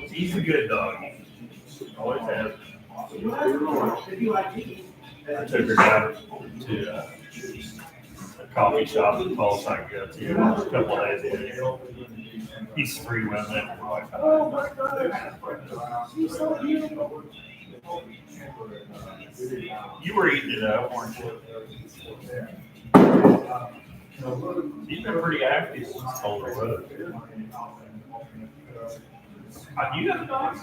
He's a good dog. Always has. I took her down to a coffee shop in Tulsa I go to a couple of days ago. He's free with it. We're like, oh my God, he's so beautiful. You were eating it up, weren't you? He's been pretty active since Boulder Road. You got a dog?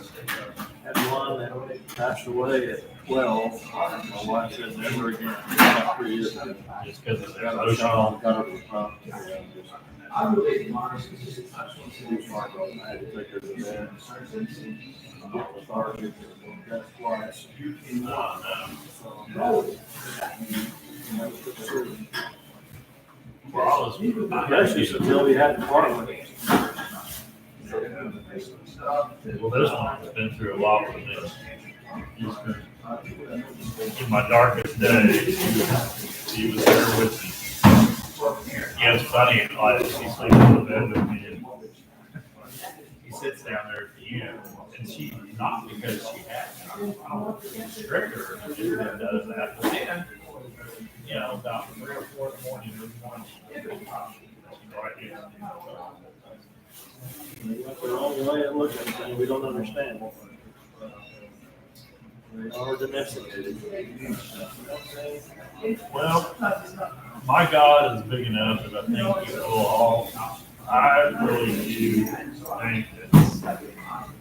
Had one that passed away at 12. My wife said never again. About 3 years ago. Just because of Got their a dog, emotional. got her from I had to take her to bed. Lethargic. That's twice. Especially until we had the party. Well, this one has been through a lot with this. He's been, in my darkest days, he was there with me. Yeah, it's funny, like, she sleeps in the bed with me, and he sits down there at the end, and she, not because she has to restrict her, she does that, but then, about 3 or 4 in the morning, every morning, she's right here. That's the only way it looks at things we don't understand. They are domesticated. Well, my God is big enough that I think he will all, I really do think that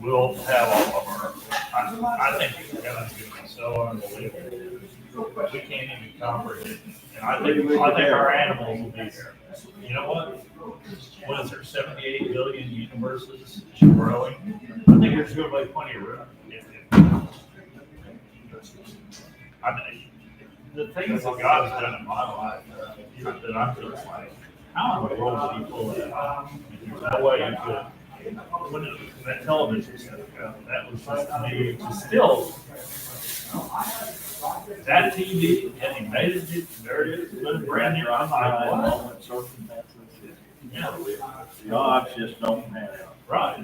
we'll have all of our, I think God's going to be so unbelievable. We can't even comprehend. And I think our animals will be there. You know what? What is there, 78 billion universes growing? I think there's going to be plenty of room. I mean, the things that God has done in my life, that I'm just like, how in the world did he pull that off? There's no way you could. When that television set up, that was just to me, just still. That TV, and he made it, there it is, it's brand new. I'm like, what? Yeah. Dogs just don't have it. Right.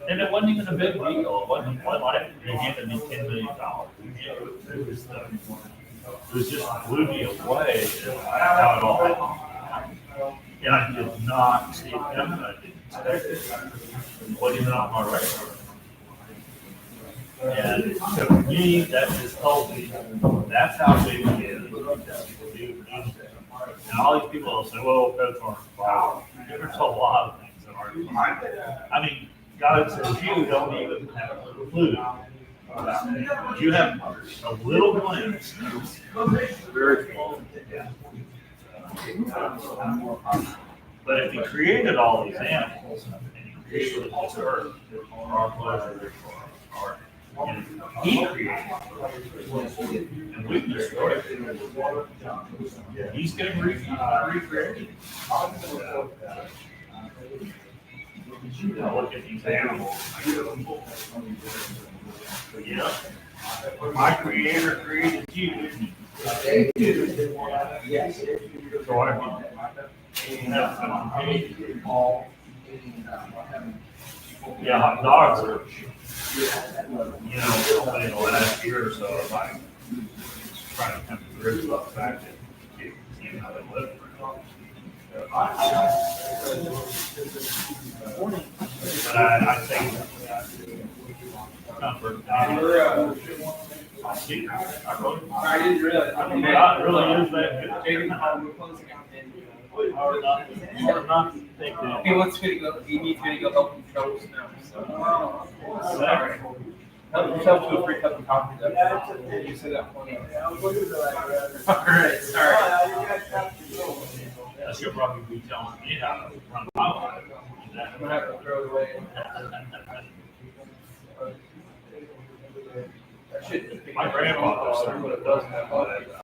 And it wasn't even a big deal. It wasn't like they handed me $10 million. It was just blew me away how it all happened. And I did not see it coming. I didn't expect it. It wasn't even on my radar. And to me, that just told me, that's how big it is. And all these people will say, well, goats aren't involved. There's a lot of things that aren't involved. I mean, God says you don't even have a clue. You have a little glimpse. Very small. But if he created all these animals and he created this earth for our pleasure, for our art, and he created it, and we destroyed it. He's going to recreate it. I look at these animals. Yeah. My creator created you. Yes. So I mean, yeah, hot dogs are, in the last year or so, like, trying to come to grips with the fact that you see how they live. But I think comfort. I didn't realize. God really is that good. Hard not to think that. He wants me to go, he needs me to go help him shovel snow, so. Sorry. Help him shovel a free cup of coffee. You said that one. Alright, sorry. She'll probably be telling me how to run my life. I'm gonna have to throw it away. My grandfather certainly doesn't have that.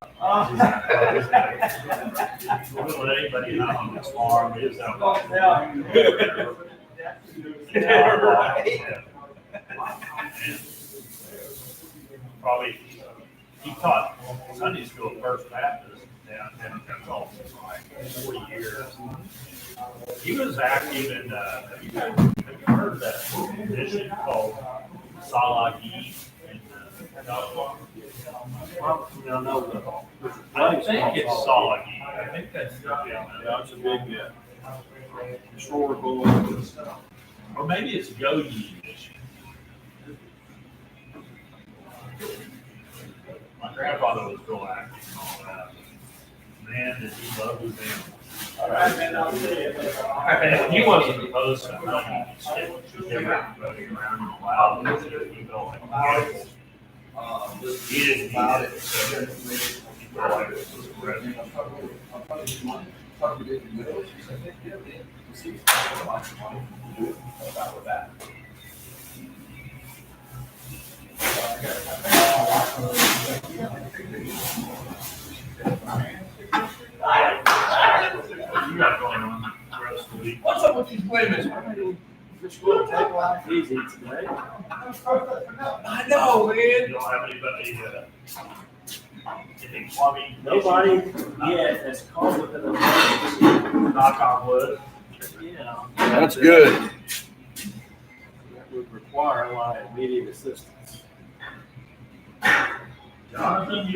Don't let anybody know on this farm is out. Probably, he taught Sunday school at First Baptist down in Pensacola for 40 years. He was active in, have you heard of that mission called Salagi? I think it's Salagi. I think that's, That's a big, historical. or maybe it's Goji mission. My grandfather was real active and all that. Man, did he love his animals. He wasn't opposed to hunting, he still different running around in the wild. He felt like animals. He didn't need it, so he felt like it was a present. You got going on the rest of the week. What's up with these women? Easy today. I know, man. You don't have anybody, any plumbing? Nobody yet has called with an emergency. Knock on wood. Yeah. That's good. That would require a lot of immediate assistance. Jonathan, you